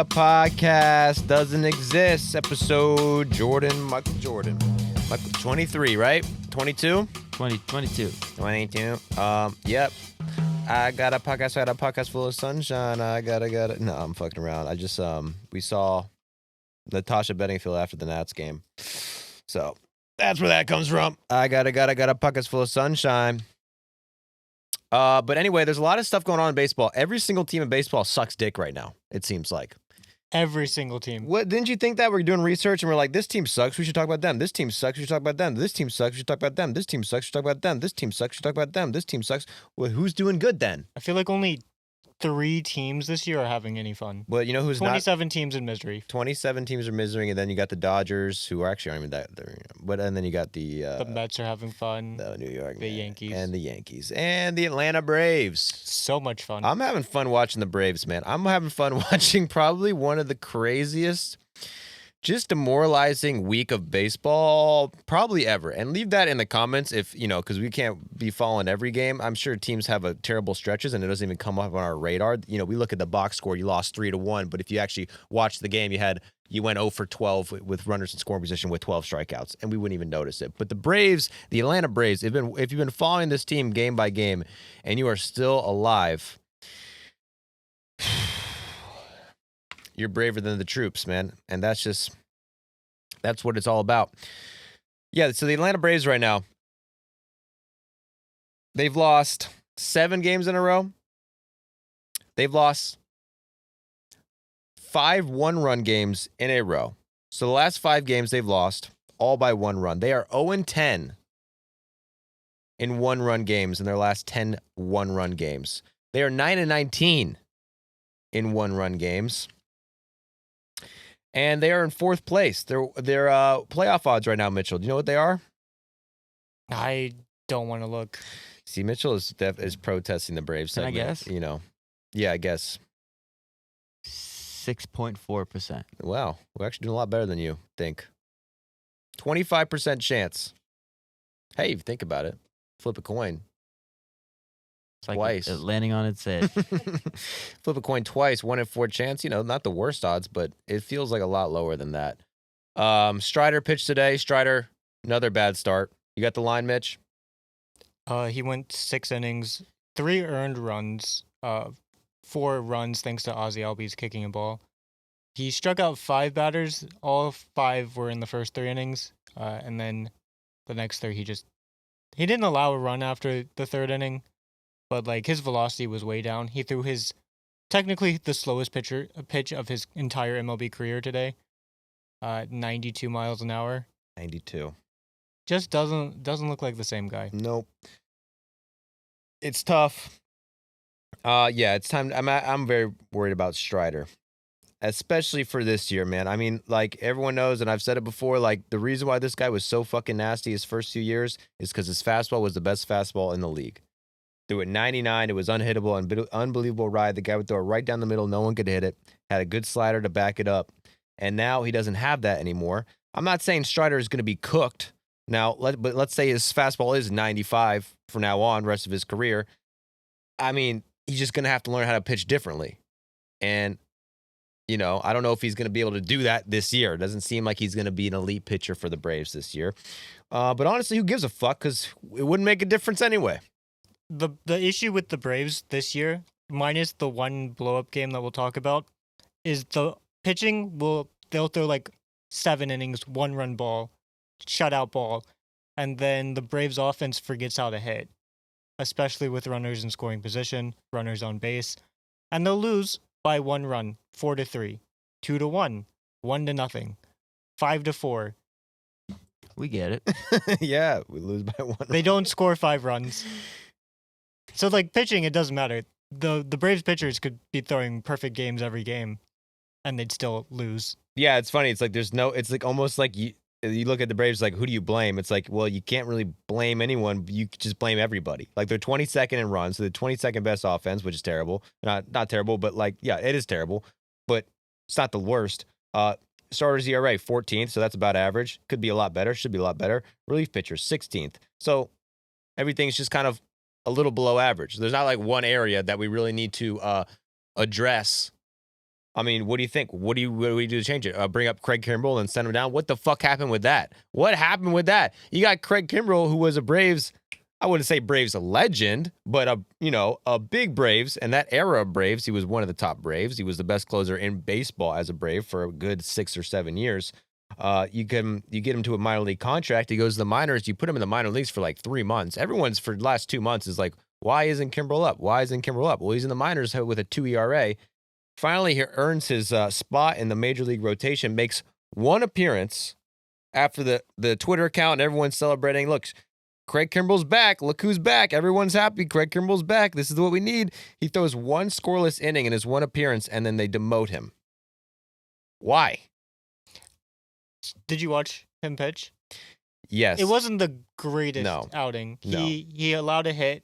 Podcast doesn't exist. Episode Michael Jordan. Michael 23, right? 22? 22. 22. Yep. I got a podcast full of sunshine. No, I'm fucking around. I just we saw Natasha Bedingfield after the Nats game. So that's where that comes from. I got a podcast full of sunshine. But anyway, there's a lot of stuff going on in baseball. Every single team in baseball sucks dick right now, it seems like. Every single team. What, didn't you think that? We're doing research and we're like, this team sucks, we should talk about them. This team sucks, we should talk about them. This team sucks, we should talk about them. This team sucks, we should talk about them. This team sucks, we should talk about them. This team sucks. Well, who's doing good then? I feel like only 3 teams this year are having any fun. Well, you know who's 27 teams in misery. 27 teams are misery, and then you got the Dodgers, who are actually aren't even that. But and then you got the Mets are having fun. The New York, the Yankees, and the Atlanta Braves. So much fun. I'm having fun watching the Braves, man. I'm having fun watching probably one of the craziest, just demoralizing week of baseball probably ever. And leave that in the comments if, because we can't be following every game. I'm sure teams have terrible stretches and it doesn't even come up on our radar. We look at the box score, you lost 3-1, but if you actually watched the game, you went 0 for 12 with runners in scoring position with 12 strikeouts, and we wouldn't even notice it. But the Atlanta Braves, if you've been following this team game by game and you are still alive, you're braver than the troops, man. And that's what it's all about. Yeah, so the Atlanta Braves right now, they've lost 7 games in a row. They've lost 5 one-run games in a row. So the last 5 games they've lost, all by 1 run. They are 0-10 in one-run games in their last 10 one-run games. They are 9-19 in one-run games. And they are in 4th place. Their playoff odds right now, Mitchell. Do you know what they are? I don't want to look. See, Mitchell is protesting the Braves segment. I guess? Yeah, I guess. 6.4%. Wow. We're actually doing a lot better than you think. 25% chance. Hey, if you think about it. Flip a coin. It's like twice. Landing on its head. Flip a coin twice, 1 in 4 chance. Not the worst odds, but it feels like a lot lower than that. Strider pitched today. Strider, another bad start. You got the line, Mitch? He went 6 innings, 3 earned runs, 4 runs thanks to Ozzy Albies kicking a ball. He struck out 5 batters. All 5 were in the first 3 innings. And then the next 3, he didn't allow a run after the 3rd inning. But, his velocity was way down. He threw technically the slowest pitch of his entire MLB career today. 92 miles an hour. 92. Just doesn't look like the same guy. Nope. It's tough. Yeah, it's time. I'm very worried about Strider, especially for this year, man. I mean, everyone knows, and I've said it before, the reason why this guy was so fucking nasty his first 2 years is because his fastball was the best fastball in the league. Threw it 99. It was unhittable, unbelievable ride. The guy would throw it right down the middle. No one could hit it. Had a good slider to back it up. And now he doesn't have that anymore. I'm not saying Strider is going to be cooked. Now, but let's say his fastball is 95 from now on, rest of his career. I mean, he's just going to have to learn how to pitch differently. And, I don't know if he's going to be able to do that this year. It doesn't seem like he's going to be an elite pitcher for the Braves this year. But honestly, who gives a fuck? Because it wouldn't make a difference anyway. The issue with the Braves this year, minus the one blow-up game that we'll talk about, is the pitching they'll throw 7 innings, 1-run ball, shutout ball, and then the Braves offense forgets how to hit, especially with runners in scoring position, runners on base, and they'll lose by 1 run, 4-3, 2-1, 1-0, 5-4. We get it. Yeah, we lose by 1. They don't score 5 runs. So, pitching, it doesn't matter. The Braves pitchers could be throwing perfect games every game, and they'd still lose. Yeah, it's funny. It's it's almost like you look at the Braves, who do you blame? It's well, you can't really blame anyone. You just blame everybody. They're 22nd in runs, so the 22nd best offense, which is terrible. Not terrible, but yeah, it is terrible. But it's not the worst. Starters ERA 14th, so that's about average. Could be a lot better. Should be a lot better. Relief pitchers 16th. So everything's just kind of a little below average. There's not like one area that we really need to address. I mean, what do you think? What do we do to change it? Bring up Craig Kimbrell and send him down? What the fuck happened with that? What happened with that? You got Craig Kimbrell, who was a Braves, I wouldn't say Braves a legend, but a big Braves, and that era of Braves, he was one of the top Braves. He was the best closer in baseball as a Brave for a good 6 or 7 years. You get him to a minor league contract. He goes to the minors. You put him in the minor leagues for like 3 months. Everyone's for the last 2 months is like, why isn't Kimbrell up? Why isn't Kimbrell up? Well, he's in the minors with a 2 ERA. Finally, he earns his spot in the major league rotation, makes one appearance after the Twitter account and everyone's celebrating. Look, Craig Kimbrell's back. Look who's back. Everyone's happy. Craig Kimbrell's back. This is what we need. He throws one scoreless inning in his one appearance, and then they demote him. Why? Did you watch him pitch? Yes. It wasn't the greatest outing. No. He allowed a hit,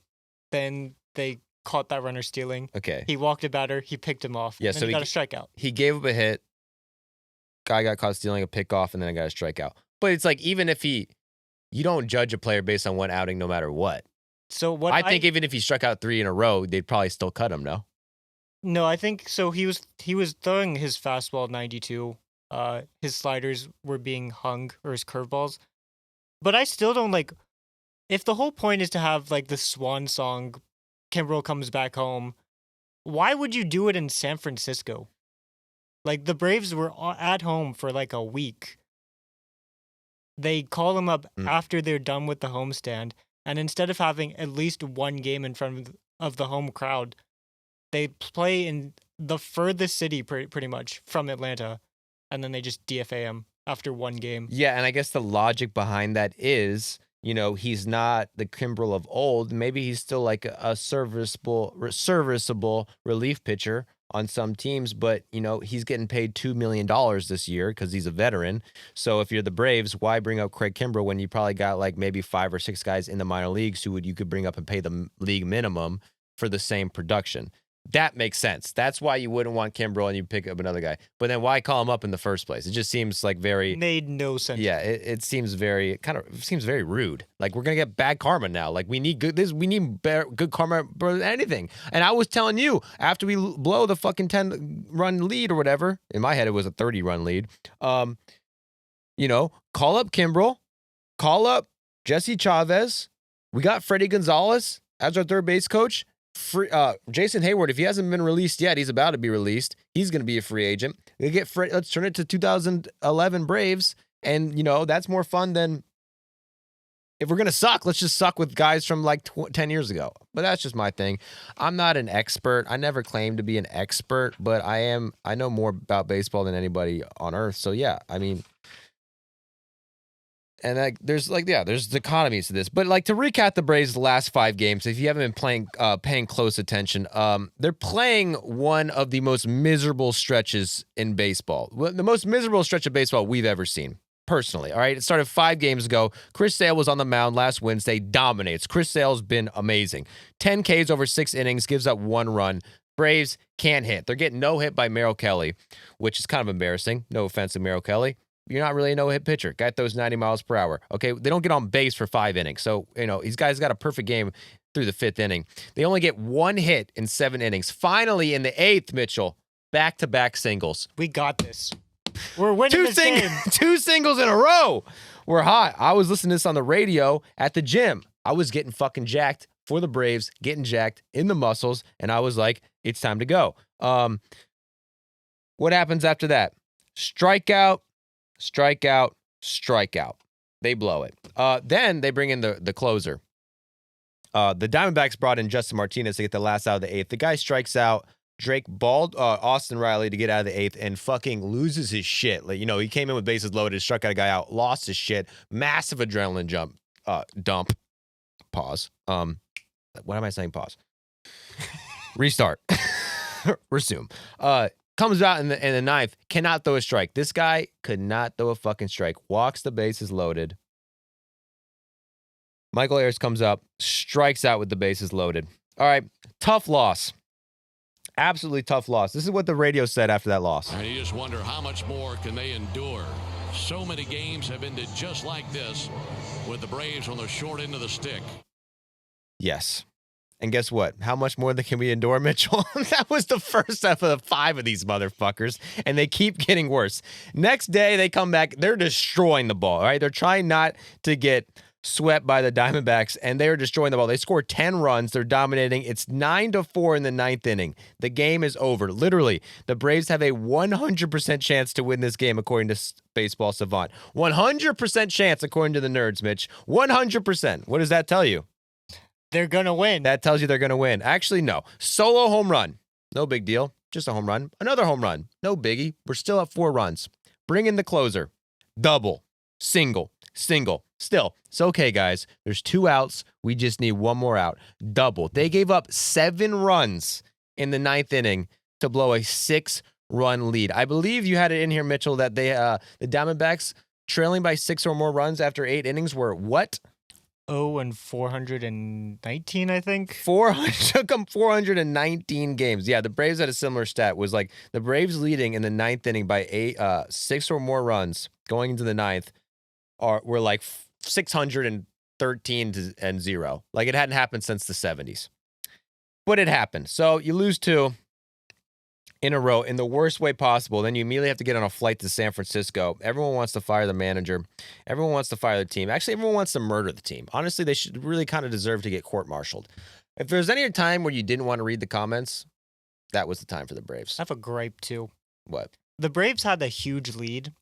then they caught that runner stealing. Okay. He walked a batter. He picked him off. Yeah, and so he got a strikeout. He gave up a hit. Guy got caught stealing a pickoff, and then got a strikeout. But it's like, even if you don't judge a player based on one outing no matter what. So what I think even if he struck out 3 in a row, they'd probably still cut him, no? No, I think so. He was throwing his fastball 92. His sliders were being hung, or his curveballs. But I still don't like, if the whole point is to have like the swan song, Kimbrell comes back home, why would you do it in San Francisco? Like, the Braves were at home for like a week. They call him up after they're done with the homestand, and instead of having at least one game in front of the home crowd, they play in the furthest city pretty much from Atlanta, and then they just DFA him after one game. Yeah, and I guess the logic behind that is, he's not the Kimbrell of old. Maybe he's still like a serviceable relief pitcher on some teams, but, he's getting paid $2 million this year because he's a veteran. So if you're the Braves, why bring up Craig Kimbrell when you probably got like maybe 5 or 6 guys in the minor leagues who you could bring up and pay the league minimum for the same production? That makes sense. That's why you wouldn't want Kimbrell and you pick up another guy. But then why call him up in the first place? It just seems like very... Made no sense. Yeah, it seems very... seems very rude. Like, we're going to get bad karma now. Like, we need good karma for anything. And I was telling you, after we blow the fucking 10-run lead or whatever, in my head it was a 30-run lead, call up Kimbrell, call up Jesse Chavez. We got Freddie Gonzalez as our third base coach. Jason Hayward, if he hasn't been released yet, he's about to be released. He's going to be a free agent. Let's turn it to 2011 Braves, and that's more fun than if we're going to suck. Let's just suck with guys from like 10 years ago. But that's just my thing. I'm not an expert. I never claimed to be an expert, but I know more about baseball than anybody on earth. So yeah, I mean. And there's economies to this. But like, to recap the Braves' last 5 games, if you haven't been paying close attention, they're playing one of the most miserable stretches in baseball. The most miserable stretch of baseball we've ever seen, personally. All right, it started 5 games ago. Chris Sale was on the mound last Wednesday, dominates. Chris Sale's been amazing. 10 Ks over 6 innings, gives up 1 run. Braves can't hit. They're getting no hit by Merrill Kelly, which is kind of embarrassing. No offense to Merrill Kelly. You're not really a no-hit pitcher. Guy throws 90 miles per hour. Okay, they don't get on base for 5 innings. So, these guys got a perfect game through the 5th inning. They only get 1 hit in 7 innings. Finally, in the 8th, Mitchell, back-to-back singles. We got this. We're winning this game. 2 singles in a row. We're hot. I was listening to this on the radio at the gym. I was getting fucking jacked for the Braves, getting jacked in the muscles, and I was like, it's time to go. What happens after that? Strikeout. They blow it. Then they bring in the closer. The Diamondbacks brought in Justin Martinez to get the last out of the 8th. The guy strikes out Austin Riley to get out of the 8th and fucking loses his shit. Like, he came in with bases loaded, struck out a guy out, lost his shit. Massive adrenaline dump. Pause. What am I saying? Pause. Restart. Resume. Comes out in the 9th, cannot throw a strike. This guy could not throw a fucking strike. Walks the bases loaded. Michael Ayers comes up, strikes out with the bases loaded. All right, tough loss. Absolutely tough loss. This is what the radio said after that loss. And you just wonder how much more can they endure. So many games have ended just like this with the Braves on the short end of the stick. Yes. And guess what? How much more can we endure, Mitchell? That was the first of the 5 of these motherfuckers, and they keep getting worse. Next day, they come back. They're destroying the ball, all right? They're trying not to get swept by the Diamondbacks, and they are destroying the ball. They scored 10 runs. They're dominating. It's 9-4 in the 9th inning. The game is over. Literally, the Braves have a 100% chance to win this game, according to Baseball Savant. 100% chance, according to the nerds, Mitch. 100%. What does that tell you? They're going to win. That tells you they're going to win. Actually, no. Solo home run. No big deal. Just a home run. Another home run. No biggie. We're still at 4 runs. Bring in the closer. Double. Single. Still, it's okay, guys. There's 2 outs. We just need 1 more out. Double. They gave up 7 runs in the 9th inning to blow a 6-run lead. I believe you had it in here, Mitchell, that the Diamondbacks trailing by 6 or more runs after 8 innings were what? 419, I think. 400 took them 419 games. Yeah, the Braves had a similar stat. Was like the Braves leading in the 9th inning by 6 or more runs going into the 9th were like 613 and 0. Like it hadn't happened since the 70s. But it happened. So you lose 2 in a row in the worst way possible. Then you immediately have to get on a flight to San Francisco. Everyone wants to fire the manager. Everyone wants to fire the team. Actually, everyone wants to murder the team. Honestly, they should really kind of deserve to get court-martialed. If there's any time where you didn't want to read the comments, that was the time for the Braves. I have a gripe, too. What? The Braves had a huge lead,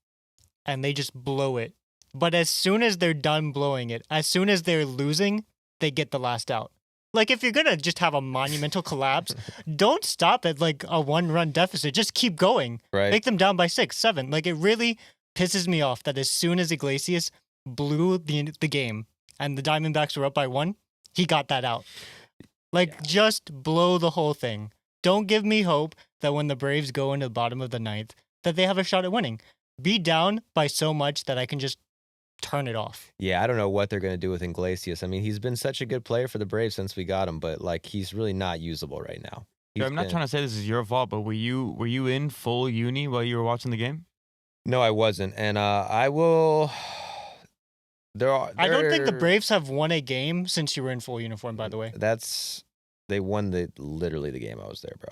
and they just blow it. But as soon as they're done blowing it, as soon as they're losing, they get the last out. Like, if you're going to just have a monumental collapse, don't stop at, like, a 1-run deficit. Just keep going. Right. Make them down by 6, 7. Like, it really pisses me off that as soon as Iglesias blew the game and the Diamondbacks were up by 1, he got that out. Like, just blow the whole thing. Don't give me hope that when the Braves go into the bottom of the 9th, that they have a shot at winning. Be down by so much that I can just turn it off. Yeah, I don't know what they're going to do with Iglesias. I mean, he's been such a good player for the Braves since we got him, but like he's really not usable right now. I'm not trying to say this is your fault, but were you in full uni while you were watching the game? No, I wasn't, and I will. I don't think the Braves have won a game since you were in full uniform. By the way, they won literally the game I was there, bro.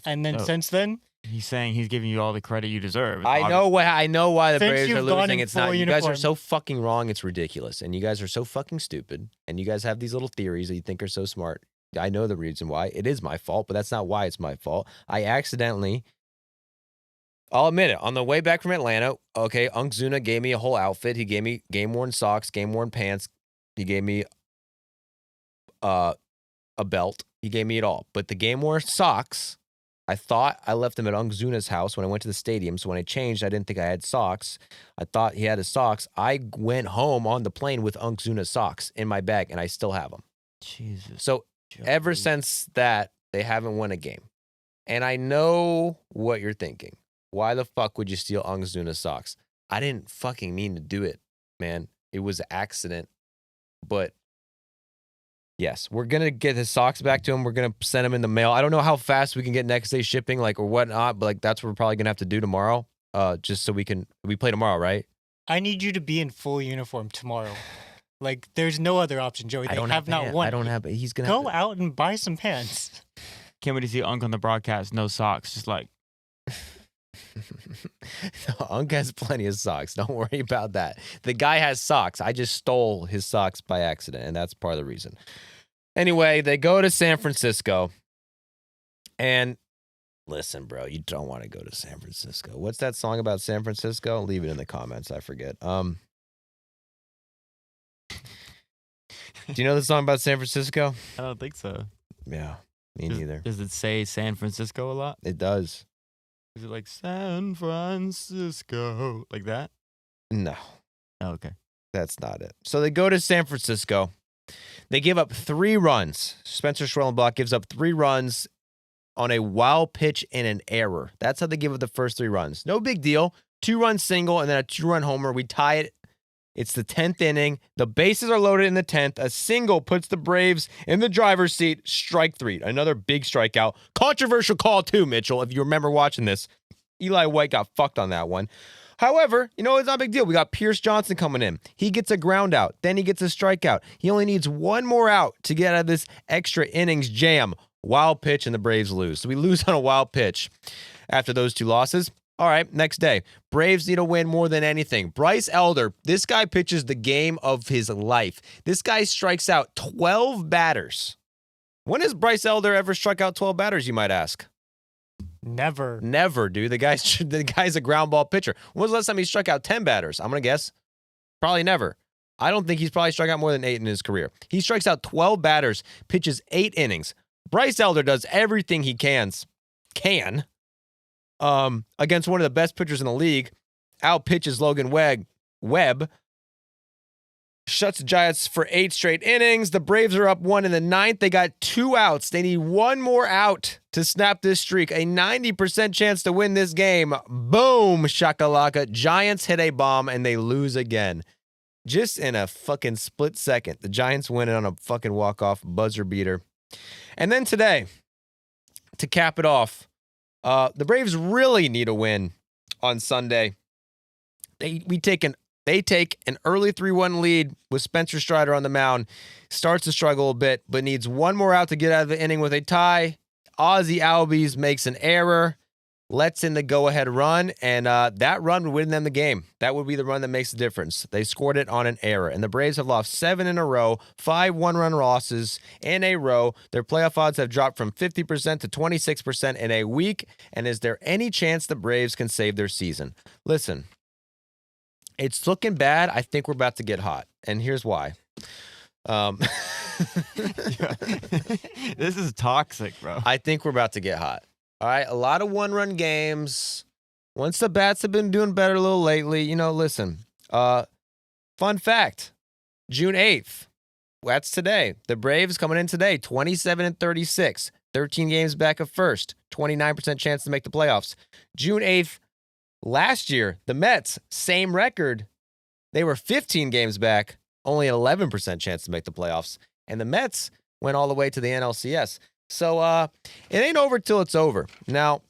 And then since then. He's saying he's giving you all the credit you deserve. I know why the Since Braves are you've gone losing. in It's not. full You guys are uniform. so fucking wrong. It's ridiculous. And you guys are so fucking stupid. And you guys have these little theories that you think are so smart. I know the reason why. It is my fault, but that's not why it's my fault. I'll admit it. On the way back from Atlanta, okay, Zuna gave me a whole outfit. He gave me game-worn socks, game-worn pants. He gave me a belt. He gave me it all. But the game-worn socks, I thought I left them at Zuna's house when I went to the stadium. So when I changed, I didn't think I had socks. I thought he had his socks. I went home on the plane with Zuna's socks in my bag, and I still have them. Jesus. So ever since that, they haven't won a game. And I know what you're thinking. Why the fuck would you steal Zuna's socks? I didn't fucking mean to do it, man. It was an accident. But yes, we're going to get his socks back to him. We're going to send him in the mail. I don't know how fast we can get next day shipping, like, or whatnot, but like that's what we're probably going to have to do tomorrow. Just so we play tomorrow, right? I need you to be in full uniform tomorrow. Like, there's no other option, Joey. They have not won. I don't have. He's going to go out and buy some pants. Can't wait to see Unc on the broadcast. No socks. Just like. Unc has plenty of socks. Don't worry about that. The guy has socks. I just stole his socks by accident, and that's part of the reason. Anyway, they go to San Francisco. And listen, bro, you don't want to go to San Francisco. What's that song about San Francisco? Leave it in the comments. I forget. Do you know the song about San Francisco? I don't think so. Yeah, me neither. Does it say San Francisco a lot? It does. Is it like San Francisco? Like that? No. Oh, okay. That's not it. So they go to San Francisco. They give up 3 runs. Spencer Schwellenbach gives up 3 runs on a wild pitch and an error. That's how they give up the first 3 runs. No big deal. 2-run single and then a 2-run homer. We tie it. It's the 10th inning. The bases are loaded in the 10th. A single puts the Braves in the driver's seat. Strike 3. Another big strikeout. Controversial call too, Mitchell. If you remember watching this, Eli White got fucked on that one. However, it's not a big deal. We got Pierce Johnson coming in. He gets a ground out. Then he gets a strikeout. He only needs one more out to get out of this extra innings jam. Wild pitch, and the Braves lose. So we lose on a wild pitch after those 2 losses. All right, next day. Braves need a win more than anything. Bryce Elder, this guy pitches the game of his life. This guy strikes out 12 batters. When has Bryce Elder ever struck out 12 batters, you might ask? Never. Never, dude. The guy's a ground ball pitcher. When was the last time he struck out 10 batters? I'm going to guess. Probably never. I don't think he's probably struck out more than 8 in his career. He strikes out 12 batters, pitches 8 innings. Bryce Elder does everything he can against one of the best pitchers in the league. Out pitches Logan Webb. Shuts the Giants for 8 straight innings. The Braves are up 1 in the 9th. They got 2 outs. They need 1 more out to snap this streak. A 90% chance to win this game. Boom, shakalaka. Giants hit a bomb, and they lose again. Just in a fucking split second. The Giants win it on a fucking walk-off buzzer beater. And then today, to cap it off, the Braves really need a win on Sunday. They take an early 3-1 lead with Spencer Strider on the mound. Starts to struggle a bit, but needs 1 more out to get out of the inning with a tie. Ozzie Albies makes an error, lets in the go-ahead run, and that run would win them the game. That would be the run that makes the difference. They scored it on an error, and the Braves have lost 7 in a row, 5 one-run losses in a row. Their playoff odds have dropped from 50% to 26% in a week, and is there any chance the Braves can save their season? Listen. It's looking bad. I think we're about to get hot. And here's why. This is toxic, bro. I think we're about to get hot. All right. A lot of 1-run games. Once the bats have been doing better a little lately, listen. Fun fact. June 8th. That's today. The Braves coming in today, 27-36. 13 games back of first. 29% chance to make the playoffs. June 8th. Last year, the Mets, same record. They were 15 games back, only an 11% chance to make the playoffs. And the Mets went all the way to the NLCS. So it ain't over till it's over. Now,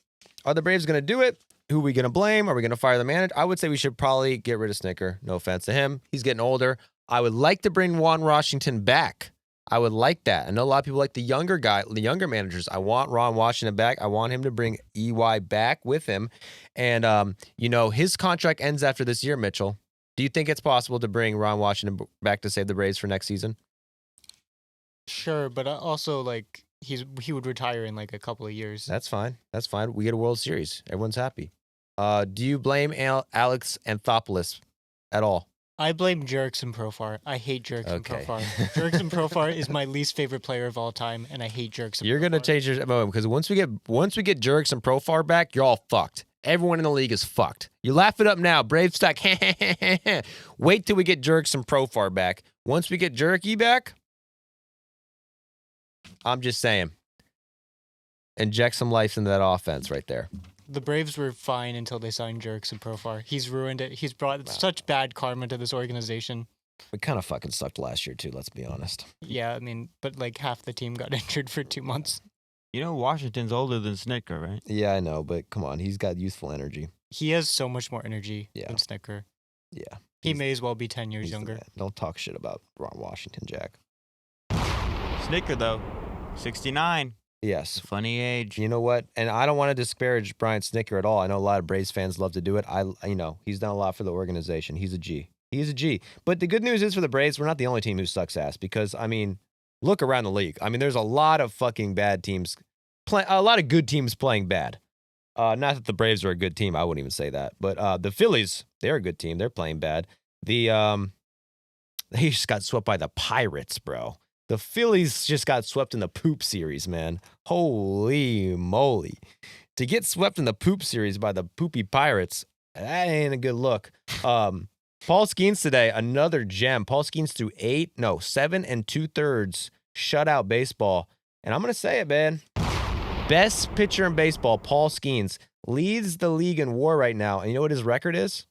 are the Braves going to do it? Who are we going to blame? Are we going to fire the manager? I would say we should probably get rid of Snicker. No offense to him. He's getting older. I would like to bring Juan Washington back. I would like that. I know a lot of people like the younger managers. I want Ron Washington back. I want him to bring EY back with him. And, his contract ends after this year, Mitchell. Do you think it's possible to bring Ron Washington back to save the Braves for next season? Sure, but also, he would retire in, a couple of years. That's fine. We get a World Series. Everyone's happy. Do you blame Alex Anthopoulos at all? I blame Jurickson Profar. I hate Jurickson Profar. Jurickson Profar is my least favorite player of all time, and I hate Jurickson Profar. You're going to change your moment because once we get Jurickson Profar back, you're all fucked. Everyone in the league is fucked. You laugh it up now. Braves stack. Wait till we get Jurickson Profar back. Once we get Juricky back, I'm just saying, inject some life into that offense right there. The Braves were fine until they signed Jurickson Profar. He's ruined it. He's brought such bad karma to this organization. We kind of fucking sucked last year, too, let's be honest. Yeah, but half the team got injured for 2 months. Washington's older than Snicker, right? Yeah, I know, but come on. He's got youthful energy. He has so much more energy than Snicker. Yeah. He may as well be 10 years younger. Don't talk shit about Ron Washington, Jack. Snicker, though, 69. Yes. Funny age. You know what? And I don't want to disparage Brian Snicker at all. I know a lot of Braves fans love to do it. He's done a lot for the organization. He's a G. But the good news is for the Braves, we're not the only team who sucks ass because, look around the league. There's a lot of fucking bad teams, a lot of good teams playing bad. Not that the Braves are a good team. I wouldn't even say that. But the Phillies, they're a good team. They're playing bad. They just got swept by the Pirates, bro. The Phillies just got swept in the poop series, man. Holy moly. To get swept in the poop series by the poopy Pirates, that ain't a good look. Paul Skeens today, another gem. Paul Skeens threw 7 2/3 shutout baseball. And I'm going to say it, man. Best pitcher in baseball, Paul Skeens, leads the league in WAR right now. And you know what his record is?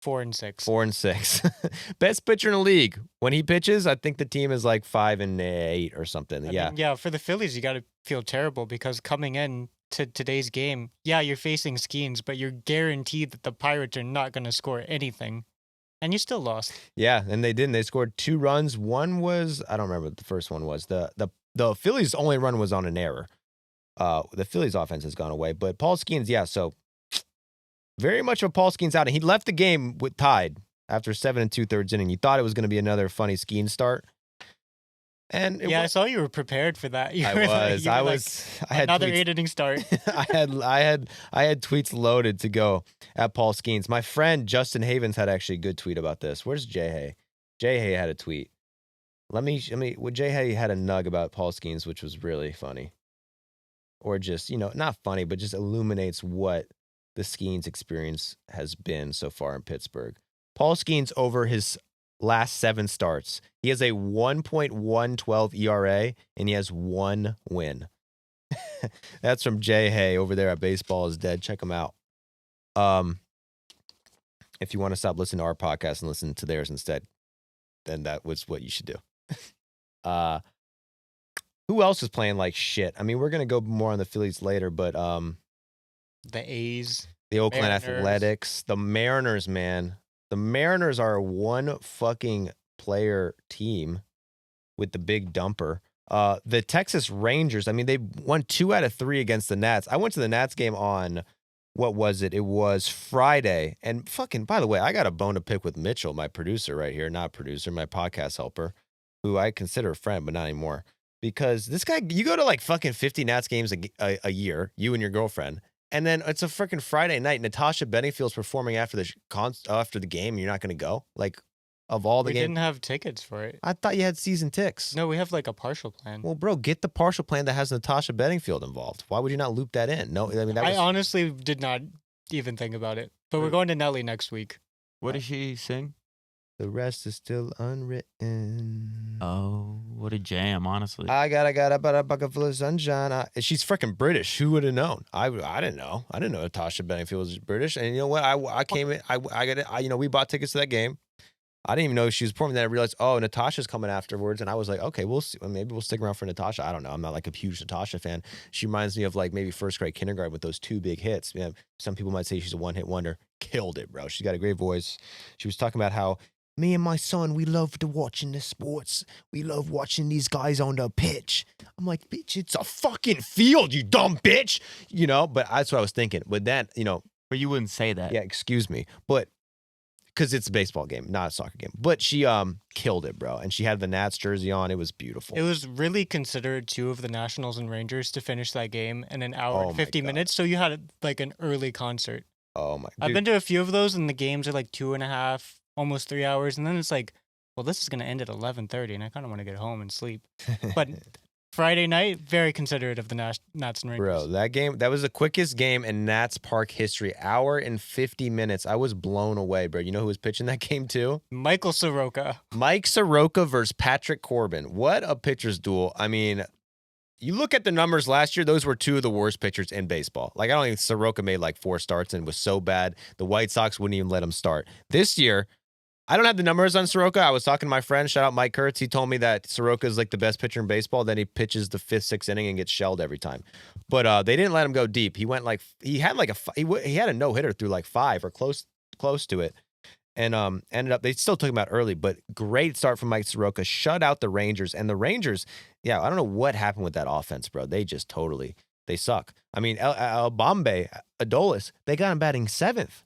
4-6. 4-6. Best pitcher in the league. When he pitches, I think the team is 5-8 or something. I mean, for the Phillies, you got to feel terrible because coming in, to today's game, yeah, you're facing Skeens, but you're guaranteed that the Pirates are not going to score anything. And you still lost. Yeah, and they didn't. They scored 2 runs. One was, I don't remember what the first one was. The Phillies' only run was on an error. The Phillies' offense has gone away. But Paul Skeens, yeah, so very much of a Paul Skeens outing. He left the game with tied after 7 2/3 inning. You thought it was going to be another funny Skeens start. And Yeah, I saw you were prepared for that. You were like, I had another tweets. 8-inning start. I had tweets loaded to go at Paul Skeens. My friend Justin Havens had actually a good tweet about this. Where's Jay Hay? Jay Hay had a tweet. Jay Hay had a nug about Paul Skeens, which was really funny. Or just, not funny, but just illuminates what the Skeens experience has been so far in Pittsburgh. Paul Skeens, over his last 7 starts, he has a 1.112 ERA, and he has 1 win. That's from Jay Hay over there at Baseball is Dead. Check him out. If you want to stop listening to our podcast and listen to theirs instead, then that was what you should do. Who else is playing like shit? I mean, we're going to go more on the Phillies later, but The A's. the Oakland Mariners. Athletics, the Mariners, man. The Mariners are a one fucking player team with the big dumper. The Texas Rangers, I mean, they won 2 out of 3 against the Nats. I went to the Nats game on, what was it? It was Friday. And fucking, by the way, I got a bone to pick with Mitchell, my producer right here, not producer, my podcast helper, who I consider a friend, but not anymore. Because this guy, you go to like fucking 50 Nats games a year, you and your girlfriend, and then it's a freaking Friday night. Natasha Bedingfield's performing after the game. You're not going to go? Like, of all the We games? didn't have tickets for it. I thought you had season ticks. No, we have like a partial plan. Well, bro, get the partial plan that has Natasha Bedingfield involved. Why would you not loop that in? No, I mean, that I was... honestly did not even think about it. But we're going to Nelly next week. What does she sing? The rest is still unwritten. Oh, what a jam, honestly. I got a bucket full of sunshine. She's freaking British. Who would have known? I didn't know. I didn't know Natasha Bedingfield was British. And you know what? I came in. I got it. We bought tickets to that game. I didn't even know she was performing. Then I realized, oh, Natasha's coming afterwards, and I was like, okay, we'll see. Maybe we'll stick around for Natasha. I don't know. I'm not like a huge Natasha fan. She reminds me of like maybe first grade kindergarten with those 2 big hits. Yeah, some people might say she's a one-hit wonder. Killed it, bro. She's got a great voice. She was talking about how me and my son, we love to watching the sports. We love watching these guys on the pitch. I'm like, bitch, it's a fucking field, you dumb bitch. But that's what I was thinking. But then, But you wouldn't say that. yeah, excuse me. But because it's a baseball game, not a soccer game. But she killed it, bro. And she had the Nats jersey on. It was beautiful. It was really considerate, too, of the Nationals and Rangers to finish that game in an hour Oh and my 50 God. minutes. So you had like an early concert. Oh, my. I've Dude, been to a few of those, and the games are like 2.5, almost 3 hours. And then it's like, well, this is going to end at 11:30, and I kind of want to get home and sleep. But Friday night, very considerate of the Nats and Rangers. bro, that was the quickest game in Nats Park history. Hour and 50 minutes. I was blown away, bro. You know who was pitching that game, too? Michael Soroka. Mike Soroka versus Patrick Corbin. What a pitcher's duel. I mean, you look at the numbers last year, those were 2 of the worst pitchers in baseball. Like, I don't think Soroka made like 4 starts and was so bad, the White Sox wouldn't even let him start. This year, I don't have the numbers on Soroka. I was talking to my friend, shout out Mike Kurtz. He told me that Soroka is like the best pitcher in baseball. Then he pitches the 5th, 6th inning and gets shelled every time. But they didn't let him go deep. He went like, he had a no-hitter through like 5 or close to it. And ended up, they still took him out early, but great start from Mike Soroka. Shut out the Rangers. And the Rangers, yeah, I don't know what happened with that offense, bro. They just they suck. I mean, Adolis, they got him batting 7th.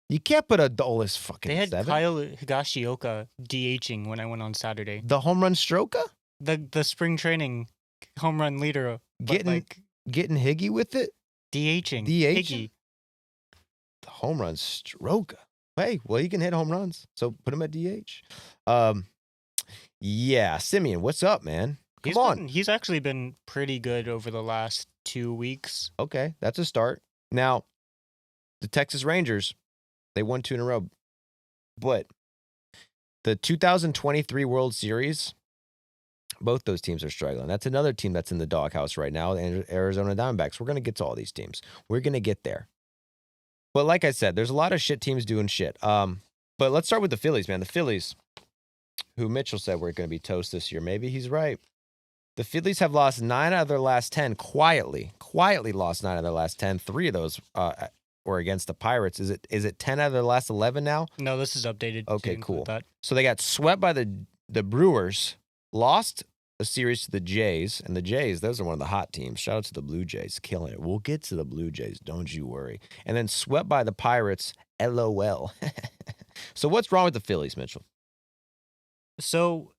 You can't put Adolis fucking They had 7th. Kyle Higashioka DHing when I went on Saturday. The home run stroker? The spring training home run leader. But Getting like getting Higgy with it? DHing. DHing? Higgy. The home run stroker. Hey, well, he can hit home runs, so put him at DH. Yeah, Simeon, what's up, man? Come on. He's actually been pretty good over the last 2 weeks. Okay, that's a start. Now, the Texas Rangers, they won 2 in a row. But the 2023 World Series, both those teams are struggling. That's another team that's in the doghouse right now, the Arizona Diamondbacks. We're going to get to all these teams. We're going to get there. But like I said, there's a lot of shit teams doing shit. But let's start with the Phillies, man. The Phillies, who Mitchell said were going to be toast this year. Maybe he's right. The Phillies have lost 9 out of their last 10 quietly lost 9 out of their last 10. 3 of those were against the Pirates. Is it 10 out of their last 11 now? No, this is updated. to Okay, include cool. That. So they got swept by the Brewers, lost a series to the Jays, and the Jays, those are one of the hot teams. Shout out to the Blue Jays, killing it. We'll get to the Blue Jays, don't you worry. And then swept by the Pirates, LOL. So what's wrong with the Phillies, Mitchell? So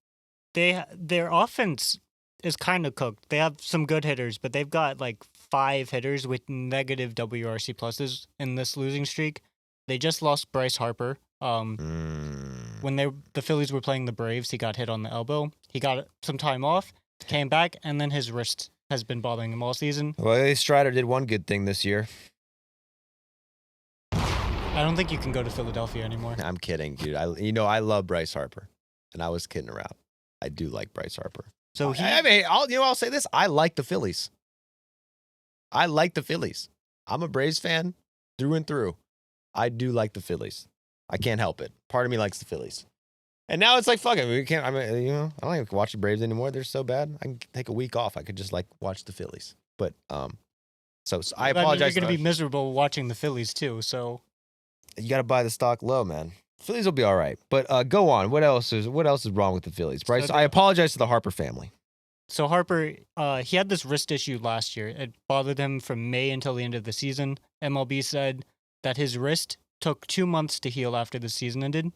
their offense is kind of cooked. They have some good hitters, but they've got like 5 hitters with negative WRC pluses in this losing streak. They just lost Bryce Harper. When the Phillies were playing the Braves, he got hit on the elbow. He got some time off, came back, and then his wrist has been bothering him all season. Well, Strider did one good thing this year. I don't think you can go to Philadelphia anymore. I'm kidding, dude. I love Bryce Harper, and I was kidding around. I do like Bryce Harper. So I'll say this. I like the Phillies. I'm a Braves fan through and through. I do like the Phillies. I can't help it. Part of me likes the Phillies. And now it's like, fuck it. We can't, I don't even watch the Braves anymore. They're so bad. I can take a week off. I could just watch the Phillies. But, so I apologize. You're going to be miserable watching the Phillies too, so. You got to buy the stock low, man. Phillies will be all right. But go on. What else is wrong with the Phillies? Bryce, I apologize to the Harper family. So Harper, he had this wrist issue last year. It bothered him from May until the end of the season. MLB said that his wrist took 2 months to heal after the season ended,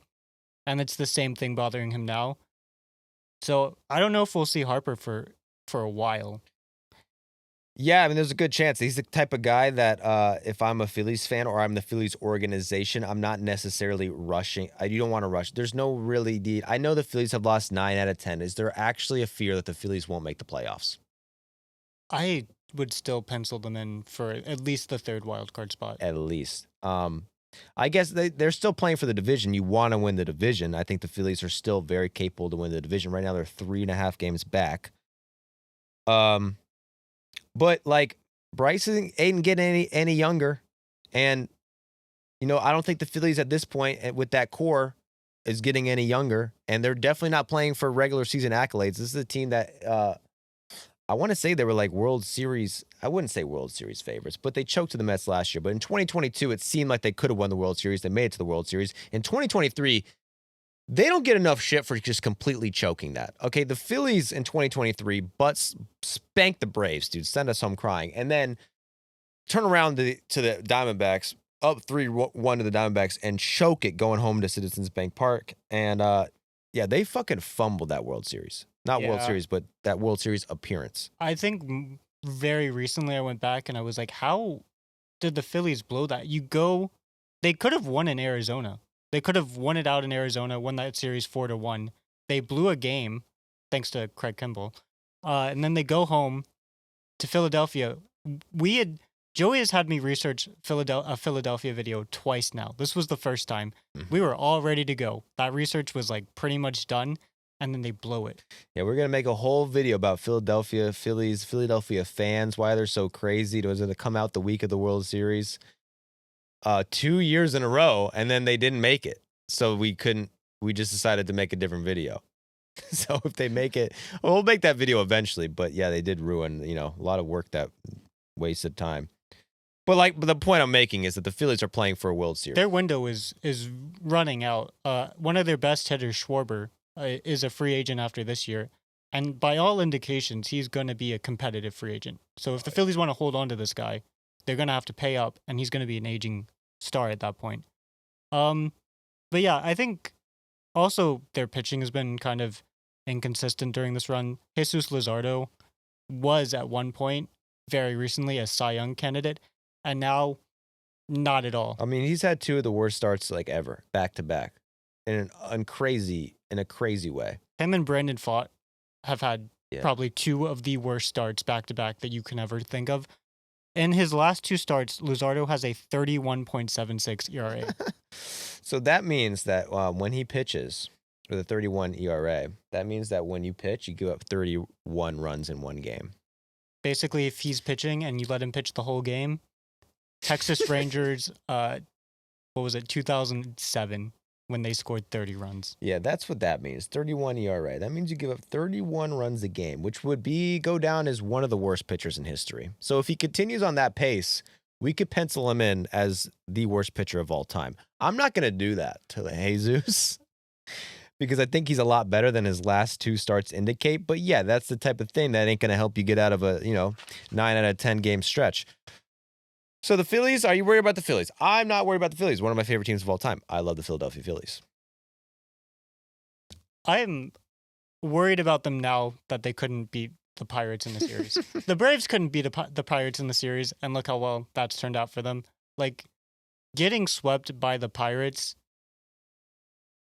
and it's the same thing bothering him now. So I don't know if we'll see Harper for a while. Yeah, I mean, there's a good chance. He's the type of guy that if I'm a Phillies fan or I'm the Phillies organization, I'm not necessarily rushing. You don't want to rush. There's no really need. I know the Phillies have lost 9 out of 10. Is there actually a fear that the Phillies won't make the playoffs? I would still pencil them in for at least the 3rd wild card spot. At least. I guess they're still playing for the division. You want to win the division. I think the Phillies are still very capable to win the division. Right now, they're 3.5 games back. But Bryce ain't getting any younger, and I don't think the Phillies at this point with that core is getting any younger, and they're definitely not playing for regular season accolades. This is a team that I want to say they were World Series. I wouldn't say World Series favorites, but they choked to the Mets last year. But in 2022, it seemed like they could have won the World Series. They made it to the World Series. In 2023, they don't get enough shit for just completely choking that. Okay, the Phillies in 2023 spanked the Braves, dude. Send us home crying. And then turn around to the Diamondbacks, up 3-1 to the Diamondbacks, and choke it going home to Citizens Bank Park. And, they fucking fumbled that World Series. Not World Series, but that World Series appearance. I think very recently I went back and I was like, how did the Phillies blow that? They could have won in Arizona. They could have won it out in Arizona, won that series 4-1. They blew a game, thanks to Craig Kimball. And then they go home to Philadelphia. Joey has had me research a Philadelphia video twice now. This was the first time. Mm-hmm. We were all ready to go. That research was pretty much done, and then they blow it. Yeah, we're going to make a whole video about Philadelphia Phillies, Philadelphia fans, why they're so crazy. It was going to come out the week of the World Series. 2 years in a row, and then they didn't make it. So we just decided to make a different video. So if they make it, we'll make that video eventually. But yeah, they did ruin, a lot of work, that wasted time. But the point I'm making is that the Phillies are playing for a World Series. Their window is running out. One of their best hitters, Schwarber, is a free agent after this year. And by all indications, he's going to be a competitive free agent. So if the Phillies want to hold on to this guy, they're going to have to pay up, and he's going to be an aging star at that point. But yeah, I think also their pitching has been kind of inconsistent during this run. Jesus Luzardo was at one point very recently a Cy Young candidate, and now not at all. I mean, he's had 2 of the worst starts ever, back to back, in a crazy way. Him and Brandon Pfaadt have had probably 2 of the worst starts back to back that you can ever think of. In his last 2 starts, Luzardo has a 31.76 ERA. So that means that when he pitches with a 31 ERA, that means that when you pitch, you give up 31 runs in one game. Basically, if he's pitching and you let him pitch the whole game, Texas Rangers, 2007, when they scored 30 runs. Yeah, that's what that means. 31 ERA. That means you give up 31 runs a game, which would go down as one of the worst pitchers in history. So if he continues on that pace, we could pencil him in as the worst pitcher of all time. I'm not going to do that to Jesus because I think he's a lot better than his last 2 starts indicate. But yeah, that's the type of thing that ain't going to help you get out of a, 9 out of 10 game stretch. So the Phillies, are you worried about the Phillies? I'm not worried about the Phillies. One of my favorite teams of all time. I love the Philadelphia Phillies. I'm worried about them now that they couldn't beat the Pirates in the series. The Braves couldn't beat the Pirates in the series, and look how well that's turned out for them. Like, getting swept by the Pirates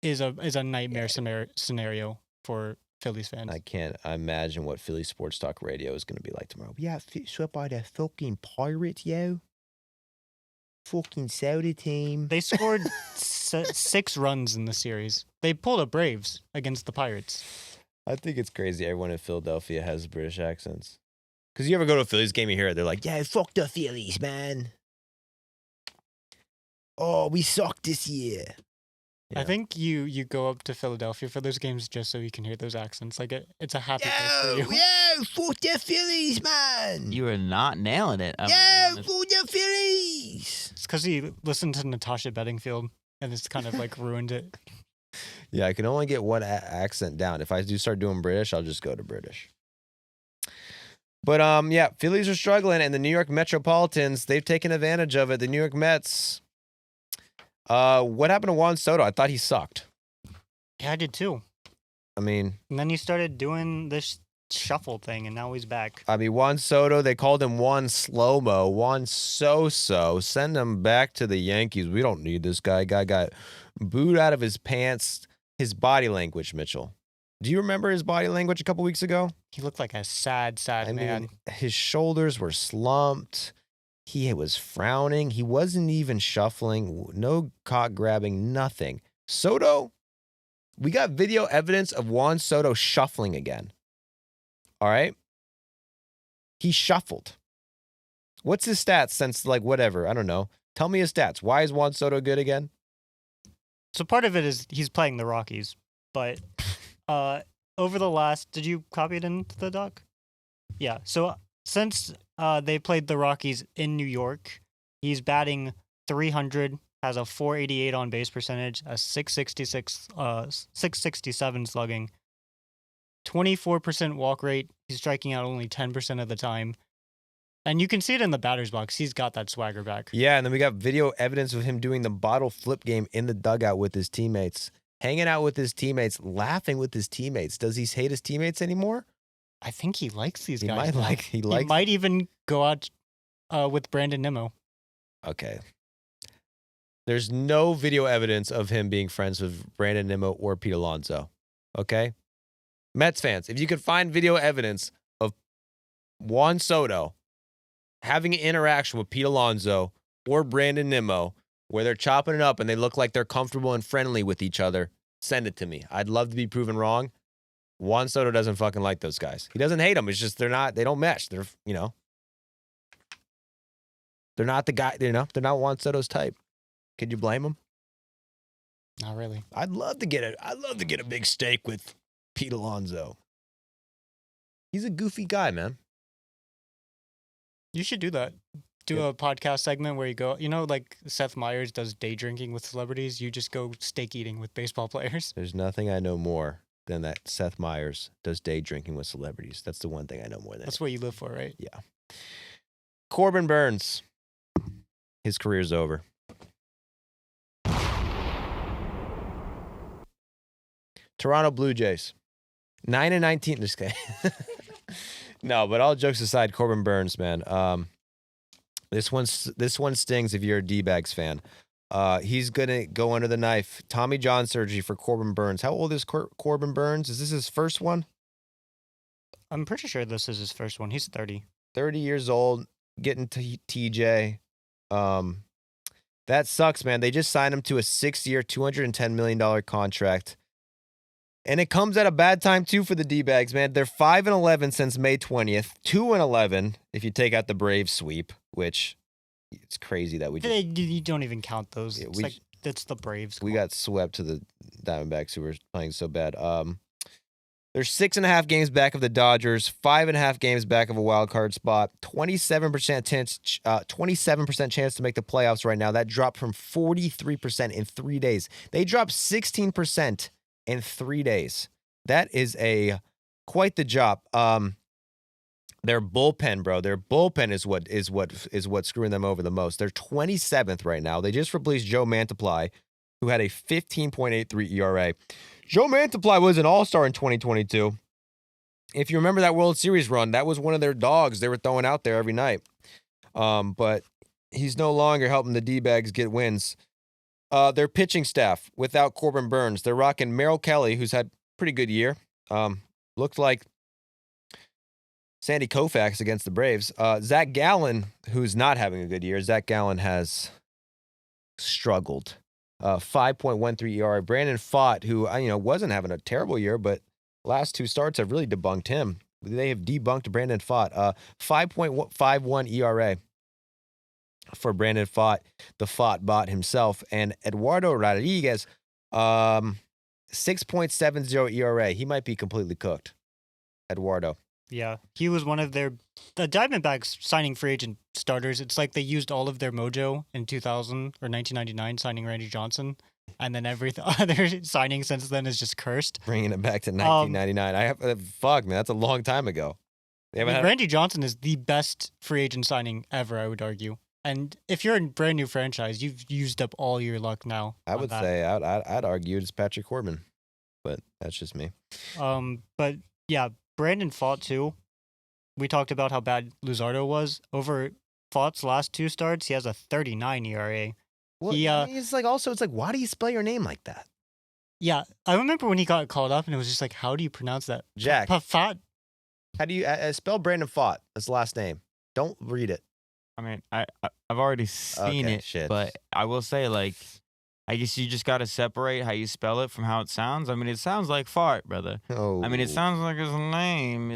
is a nightmare scenario for Phillies fans. I can't imagine what Philly Sports Talk Radio is going to be like tomorrow. Yeah, swept by the fucking Pirates, yo. Fucking soda team. They scored 6 runs in the series. They pulled a Braves against the Pirates. I think it's crazy everyone in Philadelphia has British accents. Because you ever go to a Phillies game, you hear it, they're like, yeah, fuck the Phillies, man. Oh, we sucked this year. Yeah. I think you go up to Philadelphia for those games just so you can hear those accents. Like, it's a happy place for you. Yo, fuck the Phillies, man. You are not nailing it. Yo, fuck the Phillies. It's because you listened to Natasha Bedingfield, and it's kind of like ruined it. Yeah, I can only get one accent down. If I do start doing British, I'll just go to British. But yeah, Phillies are struggling, and the New York Metropolitans, they've taken advantage of it. The New York Mets. What happened to Juan Soto? I thought he sucked. Yeah, I did too. I mean, and then he started doing this shuffle thing, and now he's back. I mean, Juan Soto, they called him Juan Slow-Mo, Juan So-So. Send him back to the Yankees. We don't need this guy. Guy got booed out of his pants. His body language, Mitchell. Do you remember his body language a couple weeks ago? He looked like a sad man. His shoulders were slumped. He was frowning. He wasn't even shuffling. No cock grabbing, nothing. Soto, we got video evidence of Juan Soto shuffling again. All right? He shuffled. What's his stats since, whatever? I don't know. Tell me his stats. Why is Juan Soto good again? So part of it is he's playing the Rockies. But over the last... Did you copy it into the doc? Yeah. So since they played the Rockies in New York, he's batting .300, has a .488 on base percentage, a .667 slugging, 24% walk rate. He's striking out only 10% of the time. And you can see it in the batter's box. He's got that swagger back. Yeah, and then we got video evidence of him doing the bottle flip game in the dugout with his teammates, hanging out with his teammates, laughing with his teammates. Does he hate his teammates anymore? I think he likes these guys. He might even go out with Brandon Nimmo. Okay. There's no video evidence of him being friends with Brandon Nimmo or Pete Alonso. Okay? Mets fans, if you could find video evidence of Juan Soto having an interaction with Pete Alonso or Brandon Nimmo where they're chopping it up and they look like they're comfortable and friendly with each other, send it to me. I'd love to be proven wrong. Juan Soto doesn't fucking like those guys. He doesn't hate them. It's just they don't mesh. They're not the guy, they're not Juan Soto's type. Could you blame him? Not really. I'd love to get a big steak with Pete Alonso. He's a goofy guy, man. You should do that. Do a podcast segment where you go, like Seth Meyers does day drinking with celebrities. You just go steak eating with baseball players. There's nothing I know more than that Seth Meyers does day drinking with celebrities. That's the one thing I know more than. That's what you live for, right? Yeah. Corbin Burnes. His career's over. Toronto Blue Jays. 9-19. Just kidding. No, but all jokes aside, Corbin Burnes, man. This one stings if you're a D-Bags fan. He's going to go under the knife. Tommy John surgery for Corbin Burnes. How old is Corbin Burnes? Is this his first one? I'm pretty sure this is his first one. He's 30. 30 years old, getting to TJ. That sucks, man. They just signed him to a 6-year, $210 million contract. And it comes at a bad time, too, for the D-Bags, man. They're 5-11 since May 20th. 2-11 if you take out the Braves sweep, which it's crazy that we just... You don't even count those. Yeah, it's the Braves. We got swept to the Diamondbacks, who were playing so bad. They're 6.5 games back of the Dodgers, 5.5 games back of a wild card spot, 27% chance to make the playoffs right now. That dropped from 43% in 3 days. They dropped 16% in 3 days. That is quite the job. Their bullpen, bro. Their bullpen is what's screwing them over the most. They're 27th right now. They just replaced Joe Mantiply, who had a 15.83 ERA. Joe Mantiply was an all-star in 2022. If you remember that World Series run, that was one of their dogs they were throwing out there every night. But he's no longer helping the D-bags get wins. Their pitching staff, without Corbin Burnes, they're rocking Merrill Kelly, who's had a pretty good year. Looked like Sandy Koufax against the Braves. Zach Gallen, who's not having a good year. Zach Gallen has struggled. 5.13 ERA. Brandon Pfaadt, who wasn't having a terrible year, but last 2 starts have really debunked him. They have debunked Brandon Pfaadt. 5.51 ERA for Brandon Pfaadt, the Pfaadt bot himself, and Eduardo Rodriguez, 6.70 ERA. He might be completely cooked. Eduardo. Yeah, he was one of the Diamondbacks signing free agent starters. It's like they used all of their mojo in 2000 or 1999 signing Randy Johnson, and then every other signing since then is just cursed. Bringing it back to 1999. Fuck, man, that's a long time ago. Randy Johnson is the best free agent signing ever, I would argue. And if you're a brand new franchise, you've used up all your luck now. I would say I'd argue it's Patrick Corbin, but that's just me. But yeah. Brandon Pfaadt, too. We talked about how bad Luzardo was. Over Pfaadt's last 2 starts, he has a 39 ERA. Well, it's like, why do you spell your name like that? Yeah, I remember when he got called up, and it was just like, how do you pronounce that? Jack. Pfaadt. How do you spell Brandon Pfaadt? That's the last name. Don't read it. I mean, I've already seen it, but I will say, like, I guess you just got to separate how you spell it from how it sounds. I mean, it sounds like fart, brother. Oh. I mean, it sounds like his name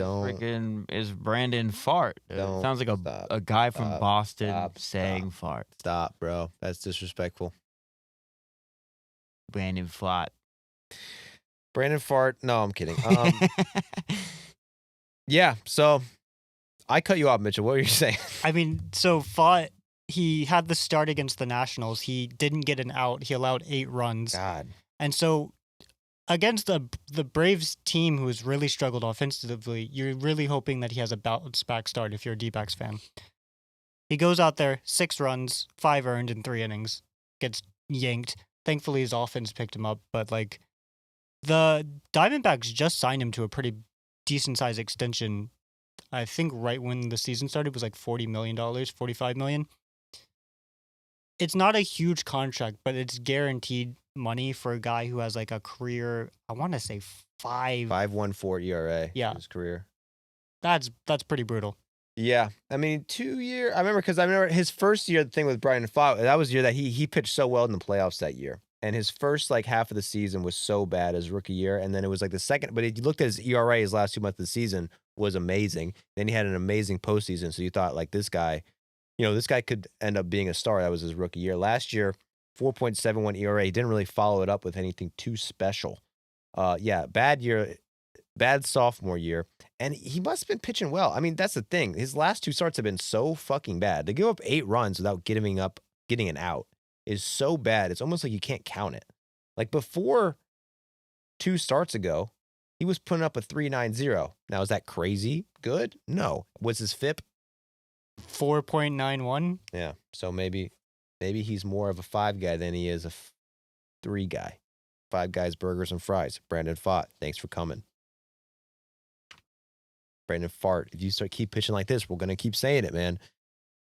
is Brandon Fart. It sounds like a guy from Boston saying fart. Stop, bro. That's disrespectful. Brandon Fart. Brandon Fart. No, I'm kidding. Yeah, so I cut you off, Mitchell. What were you saying? I mean, so Pfaadt, he had the start against the Nationals. He didn't get an out. He allowed 8 runs. God. And so against the Braves team who has really struggled offensively, you're really hoping that he has a bounce back start if you're a D-backs fan. He goes out there, 6 runs, 5 earned in 3 innings, gets yanked. Thankfully, his offense picked him up, but like the Diamondbacks just signed him to a pretty decent size extension. I think right when the season started was like $40 million, $45 million. It's not a huge contract, but it's guaranteed money for a guy who has like a career, I want to say 5.14 ERA. Yeah. His career. That's pretty brutal. Yeah. I mean, 2 year. I remember his first year, the thing with Brandon Pfaadt, that was the year that he pitched so well in the playoffs that year. And his first like half of the season was so bad his rookie year. And then it was like the second, but if you looked at his ERA, his last 2 months of the season was amazing. Then he had an amazing postseason. So you thought like this guy could end up being a star. That was his rookie year. Last year, 4.71 ERA. He didn't really follow it up with anything too special. Yeah, bad year, bad sophomore year. And he must have been pitching well. I mean, that's the thing. His last 2 starts have been so fucking bad. To give up 8 runs without getting an out is so bad. It's almost like you can't count it. Like before 2 starts ago, he was putting up a 3.90. Now, is that crazy good? No. Was his FIP 4.91? Yeah. So maybe he's more of a 5 guy than he is a 3 guy. 5 guys, burgers, and fries. Brandon Pfaadt, thanks for coming. Brandon Pfaadt, if you keep pitching like this, we're going to keep saying it, man.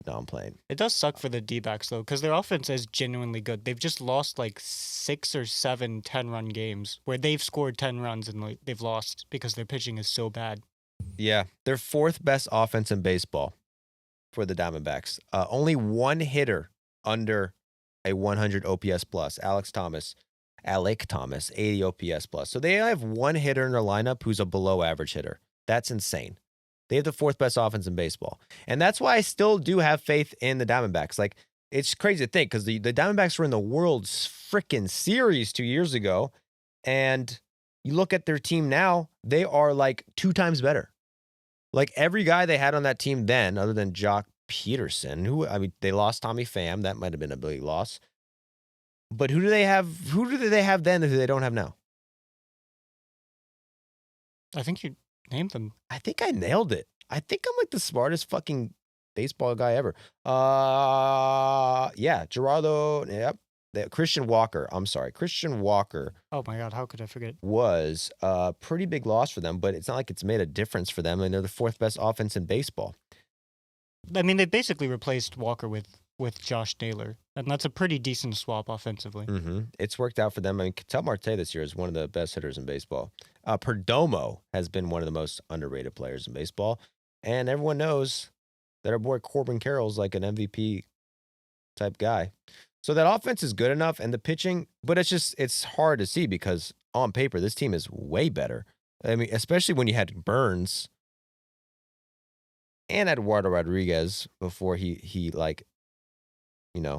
No, I'm playing. It does suck for the D-backs, though, because their offense is genuinely good. They've just lost like 6 or 7 10-run games where they've scored 10 runs and like, they've lost because their pitching is so bad. Yeah. They're 4th best offense in baseball for the Diamondbacks. Only 1 hitter under a 100 OPS plus. Alec Thomas, 80 OPS plus. So they have 1 hitter in their lineup who's a below average hitter. That's insane. They have the 4th best offense in baseball. And that's why I still do have faith in the Diamondbacks. Like, it's crazy to think because the Diamondbacks were in the World frickin' Series 2 years ago, and you look at their team now, they are like 2 times better. Like every guy they had on that team then, other than Jock Peterson, they lost Tommy Pham. That might have been a big loss. But who do they have? Who do they have then that they don't have now? I think you named them. I think I nailed it. I think I'm like the smartest fucking baseball guy ever. Yeah, Gerardo. Yep. Christian Walker. I'm sorry, Christian Walker. Oh my God, how could I forget? Was a pretty big loss for them, but it's not like it's made a difference for them. And they're the 4th best offense in baseball. I mean, they basically replaced Walker with Josh Naylor, and that's a pretty decent swap offensively. Mm-hmm. It's worked out for them. I mean, Ketel Marte this year is one of the best hitters in baseball. Perdomo has been one of the most underrated players in baseball, and everyone knows that our boy Corbin Carroll's like an MVP type guy. So that offense is good enough, and the pitching, but it's hard to see because on paper this team is way better. I mean, especially when you had Burnes and Eduardo Rodriguez before he like,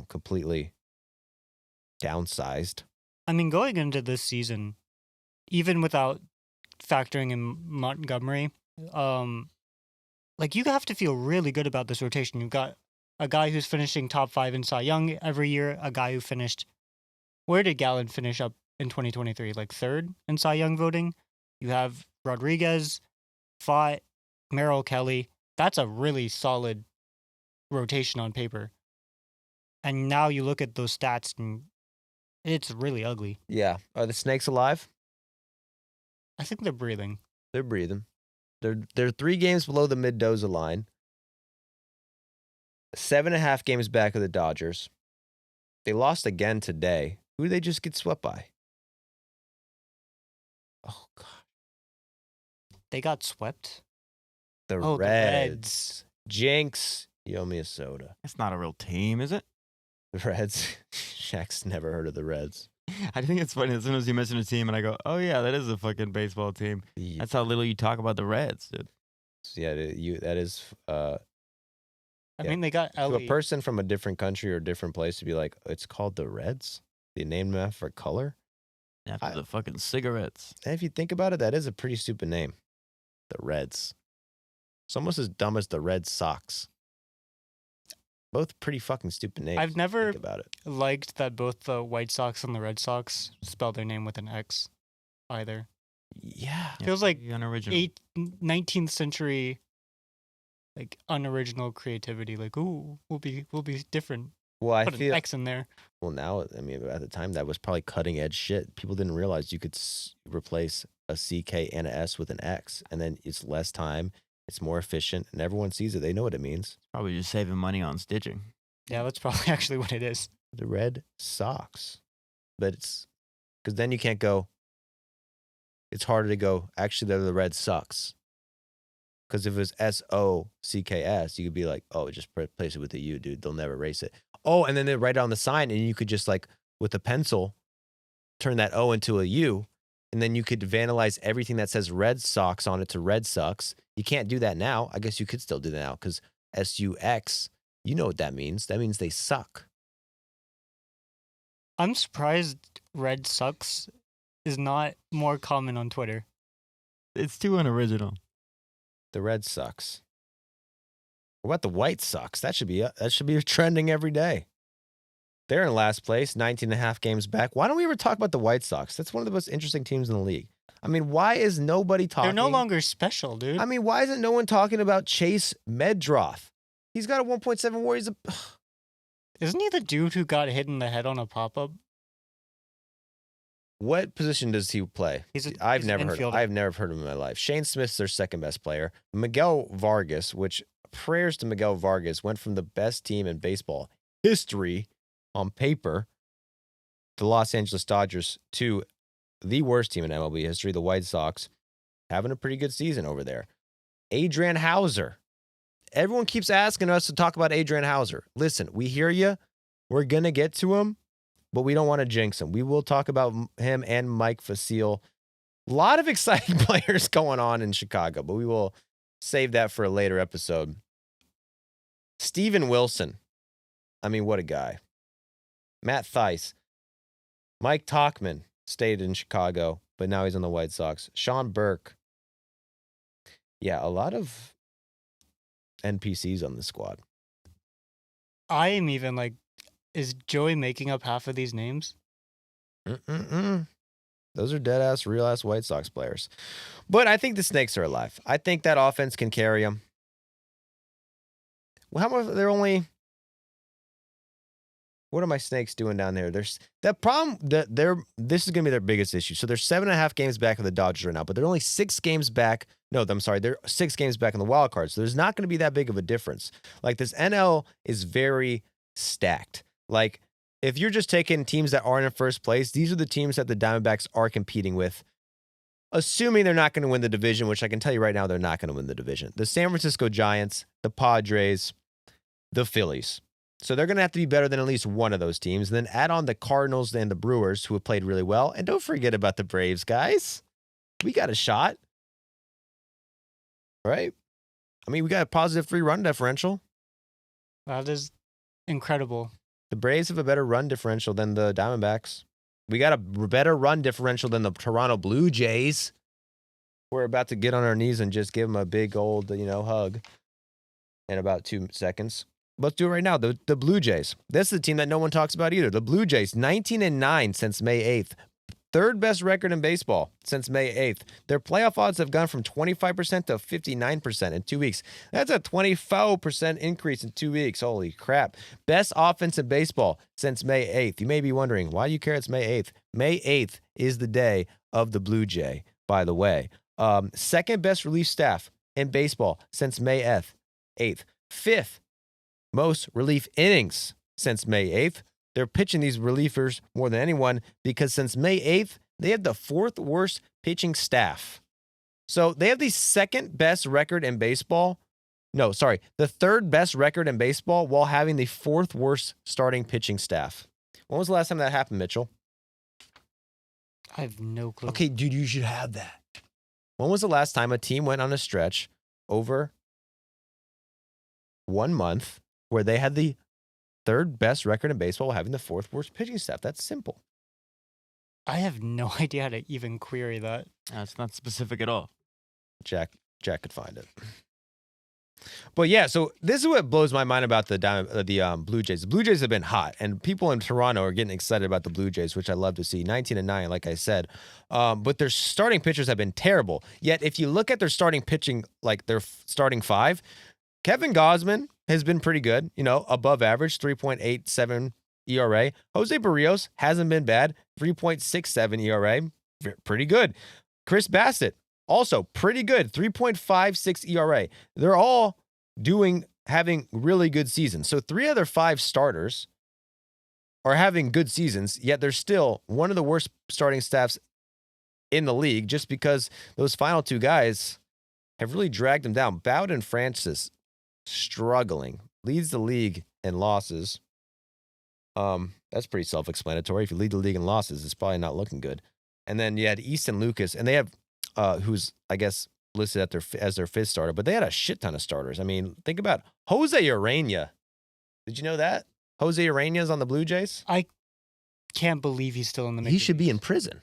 completely downsized. I mean, going into this season, even without factoring in Montgomery, like you have to feel really good about this rotation. You've got a guy who's finishing top 5 in Cy Young every year, a guy who finished, where did Gallen finish up in 2023? Like 3rd in Cy Young voting? You have Rodriguez, Fott, Merrill Kelly. That's a really solid rotation on paper. And now you look at those stats and it's really ugly. Yeah. Are the Snakes alive? I think they're breathing. They're breathing. They're 3 games below the Mendoza line. 7.5 games back of the Dodgers. They lost again today. Who did they just get swept by? Oh, God. They got swept? The Reds. Jinx. You owe me a soda. It's not a real team, is it? The Reds. Shaq's never heard of the Reds. I think it's funny as soon as you mention a team and I go, oh, yeah, that is a fucking baseball team. Yeah. That's how little you talk about the Reds, dude. Yeah, that is... I mean, they got Ellie. To a person from a different country or a different place to be like, it's called the Reds? They named them after color? After the fucking cigarettes. And if you think about it, that is a pretty stupid name. The Reds. It's almost as dumb as the Red Sox. Both pretty fucking stupid names. I've never think about it. liked that both the White Sox and the Red Sox spell their name with an X either. Yeah. Feels like unoriginal. 19th century, like unoriginal creativity. Like, ooh, we'll be different. Well, I Put feel an X in there. Well, now, I mean, at the time, that was probably cutting edge shit. People didn't realize you could replace a CK and an S with an X, and then it's less time, it's more efficient, and everyone sees it. They know what it means. Probably just saving money on stitching. Yeah, that's probably actually what it is. The Red Sox. But it's because then you can't go. It's harder to go, actually, they're the Red Sox. Because if it was SOCKS, you could be like, oh, just replace it with a U, dude. They'll never erase it. Oh, and then they write it on the sign, and you could just, like, with a pencil, turn that O into a U, and then you could vandalize everything that says Red Sox on it to Red Sox. You can't do that now. I guess you could still do that now, because SUX, you know what that means. That means they suck. I'm surprised Red Sox is not more common on Twitter. It's too unoriginal. The Red Sox. What about the White Sox? That should be trending every day. They're in last place, 19.5 games back. Why don't we ever talk about the White Sox? That's one of the most interesting teams in the league. I mean, why is nobody talking? They're no longer special, dude. I mean, why isn't no one talking about Chase Medroth? He's got a 1.7 WAR. Isn't he the dude who got hit in the head on a pop-up? What position does he play? I've never heard of him in my life. Shane Smith's their second best player. Miguel Vargas, which prayers to Miguel Vargas, went from the best team in baseball history on paper, the Los Angeles Dodgers, to the worst team in MLB history, the White Sox, having a pretty good season over there. Adrian Hauser. Everyone keeps asking us to talk about Adrian Hauser. Listen, we hear you. We're going to get to him, but we don't want to jinx him. We will talk about him and Mike Facile. A lot of exciting players going on in Chicago, but we will save that for a later episode. Steven Wilson. I mean, what a guy. Matt Thaiss. Mike Tauchman stayed in Chicago, but now he's on the White Sox. Sean Burke. Yeah, a lot of NPCs on the squad. I am even like, is Joey making up half of these names? Those are dead-ass, real-ass White Sox players. But I think the Snakes are alive. I think that offense can carry them. Well, how much? They're only... What are my Snakes doing down there? There's that problem that this is going to be their biggest issue. So they're 7.5 games back of the Dodgers right now, but they're only 6 games back. No, I'm sorry. They're 6 games back in the wild card. So there's not going to be that big of a difference. Like, this NL is very stacked. Like, if you're just taking teams that aren't in first place, these are the teams that the Diamondbacks are competing with. Assuming they're not going to win the division, which I can tell you right now, they're not going to win the division. The San Francisco Giants, the Padres, the Phillies. So they're going to have to be better than at least one of those teams. And then add on the Cardinals and the Brewers, who have played really well. And don't forget about the Braves, guys. We got a shot. Right? I mean, we got a positive 3-run differential. That is incredible. The Braves have a better run differential than the Diamondbacks. We got a better run differential than the Toronto Blue Jays. We're about to get on our knees and just give them a big old, hug in about 2 seconds. Let's do it right now. The Blue Jays. This is a team that no one talks about either. The Blue Jays, 19-9 since May 8th. Third best record in baseball since May 8th. Their playoff odds have gone from 25% to 59% in 2 weeks. That's a 24% increase in 2 weeks. Holy crap. Best offense in baseball since May 8th. You may be wondering, why do you care it's May 8th? May 8th is the day of the Blue Jay, by the way. Second best relief staff in baseball since May 8th. Fifth most relief innings since May 8th. They're pitching these relievers more than anyone because since May 8th, they have the 4th worst pitching staff. So they have the second best record in baseball. No, sorry, the 3rd best record in baseball while having the 4th worst starting pitching staff. When was the last time that happened, Mitchell? I have no clue. Okay, dude, you should have that. When was the last time a team went on a stretch over 1 month where they had the 3rd best record in baseball while having the 4th worst pitching staff? That's simple. I have no idea how to even query that. It's not specific at all. Jack could find it. But yeah, so this is what blows my mind about the Blue Jays. The Blue Jays have been hot, and people in Toronto are getting excited about the Blue Jays, which I love to see. 19-9, like I said. But their starting pitchers have been terrible. Yet, if you look at their starting pitching, like their starting 5, Kevin Gausman has been pretty good, above average, 3.87 ERA. Jose Barrios hasn't been bad, 3.67 ERA, pretty good. Chris Bassett, also pretty good, 3.56 ERA. They're all having really good seasons. So 3 of their 5 starters are having good seasons, yet they're still one of the worst starting staffs in the league just because those final 2 guys have really dragged them down. Bowden Francis, struggling, leads the league in losses. That's pretty self-explanatory. If you lead the league in losses, it's probably not looking good. And then you had Easton Lucas, and they have who's I guess listed as their 5th starter, but they had a shit ton of starters. I mean, think about Jose Urena. Did you know that Jose Urena is on the Blue Jays? I can't believe he's still in the. He should be in prison.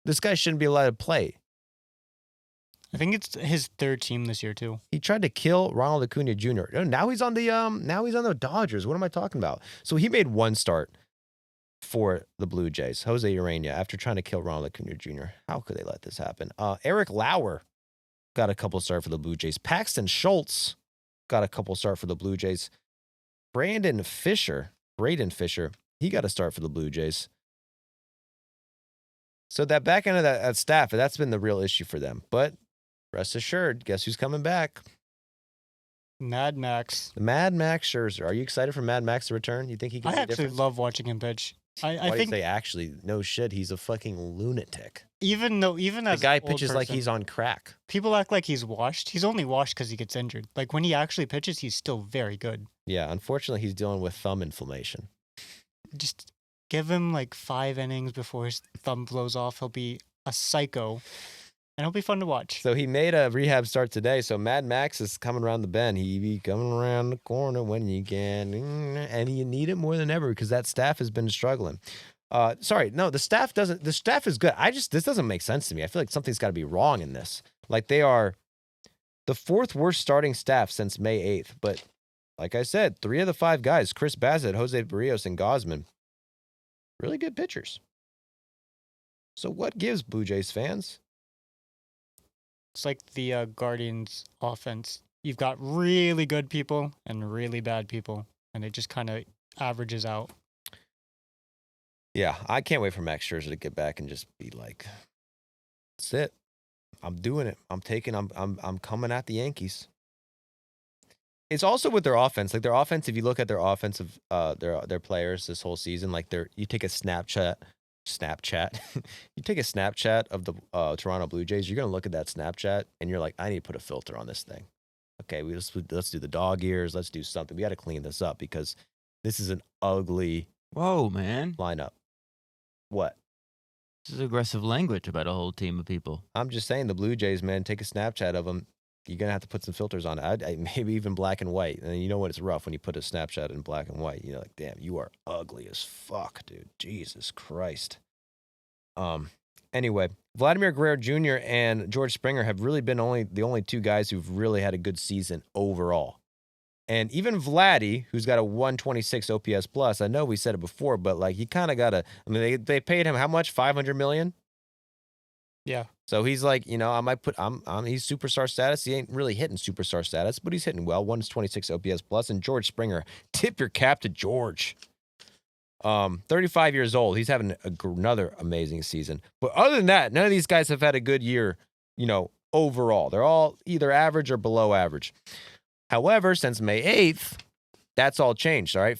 This guy shouldn't be allowed to play. I think it's his 3rd team this year too. He tried to kill Ronald Acuna Jr. Now he's on the Dodgers. What am I talking about? So he made 1 start for the Blue Jays, Jose Urena, after trying to kill Ronald Acuna Jr. How could they let this happen? Eric Lauer got a couple start for the Blue Jays. Paxton Schultz got a couple start for the Blue Jays. Braden Fisher, he got a start for the Blue Jays. So that back end of that staff, that's been the real issue for them. But rest assured, guess who's coming back? Mad Max. The Mad Max Scherzer. Are you excited for Mad Max to return? You think he can I make a actually difference? love watching him pitch. I Why think they actually no shit. He's a fucking lunatic. even The as guy an old pitches like person, he's on crack. people act like he's washed. He's only washed because he gets injured. Like when he actually pitches, he's still very good. Yeah, unfortunately, he's dealing with thumb inflammation. Just give him like 5 innings before his thumb blows off. He'll be a psycho. And it'll be fun to watch. So he made a rehab start today. So Mad Max is coming around the bend. He be coming around the corner when you can. And you need it more than ever because that staff has been struggling. Sorry, no, the staff is good. This doesn't make sense to me. I feel like something's got to be wrong in this. Like they are the 4th worst starting staff since May 8th. But like I said, 3 of the 5 guys, Chris Bassett, Jose Barrios, and Gosman, really good pitchers. So what gives, Blue Jays fans? It's like the Guardians offense. You've got really good people and really bad people, and it just kind of averages out. Yeah, I can't wait for Max Scherzer to get back and just be like, that's it. I'm doing it. I'm coming at the Yankees. It's also with their offense. Like their offense, if you look at their offensive, their players this whole season, like you take a Snapchat. You take a Snapchat of the Toronto Blue Jays. You're gonna look at that Snapchat and you're like, I need to put a filter on this thing. Okay, let's do the dog ears. Let's do something. We got to clean this up because this is an ugly. Whoa, man! Lineup. What? This is aggressive language about a whole team of people. I'm just saying the Blue Jays, man. Take a Snapchat of them. You're gonna have to put some filters on it. Maybe even black and white. And you know what? It's rough when you put a Snapchat in black and white. You're like, damn, you are ugly as fuck, dude. Jesus Christ. Anyway, Vladimir Guerrero Jr. and George Springer have really been the only 2 guys who've really had a good season overall. And even Vladdy, who's got a 126 OPS plus, I know we said it before, but like he kind of got I mean, they paid him how much? $500 million. Yeah. So he's like, he's superstar status. He ain't really hitting superstar status, but he's hitting well. 126 OPS plus. And George Springer, tip your cap to George. 35 years old. He's having another amazing season. But other than that, none of these guys have had a good year, overall. They're all either average or below average. However, since May 8th, that's all changed, all right?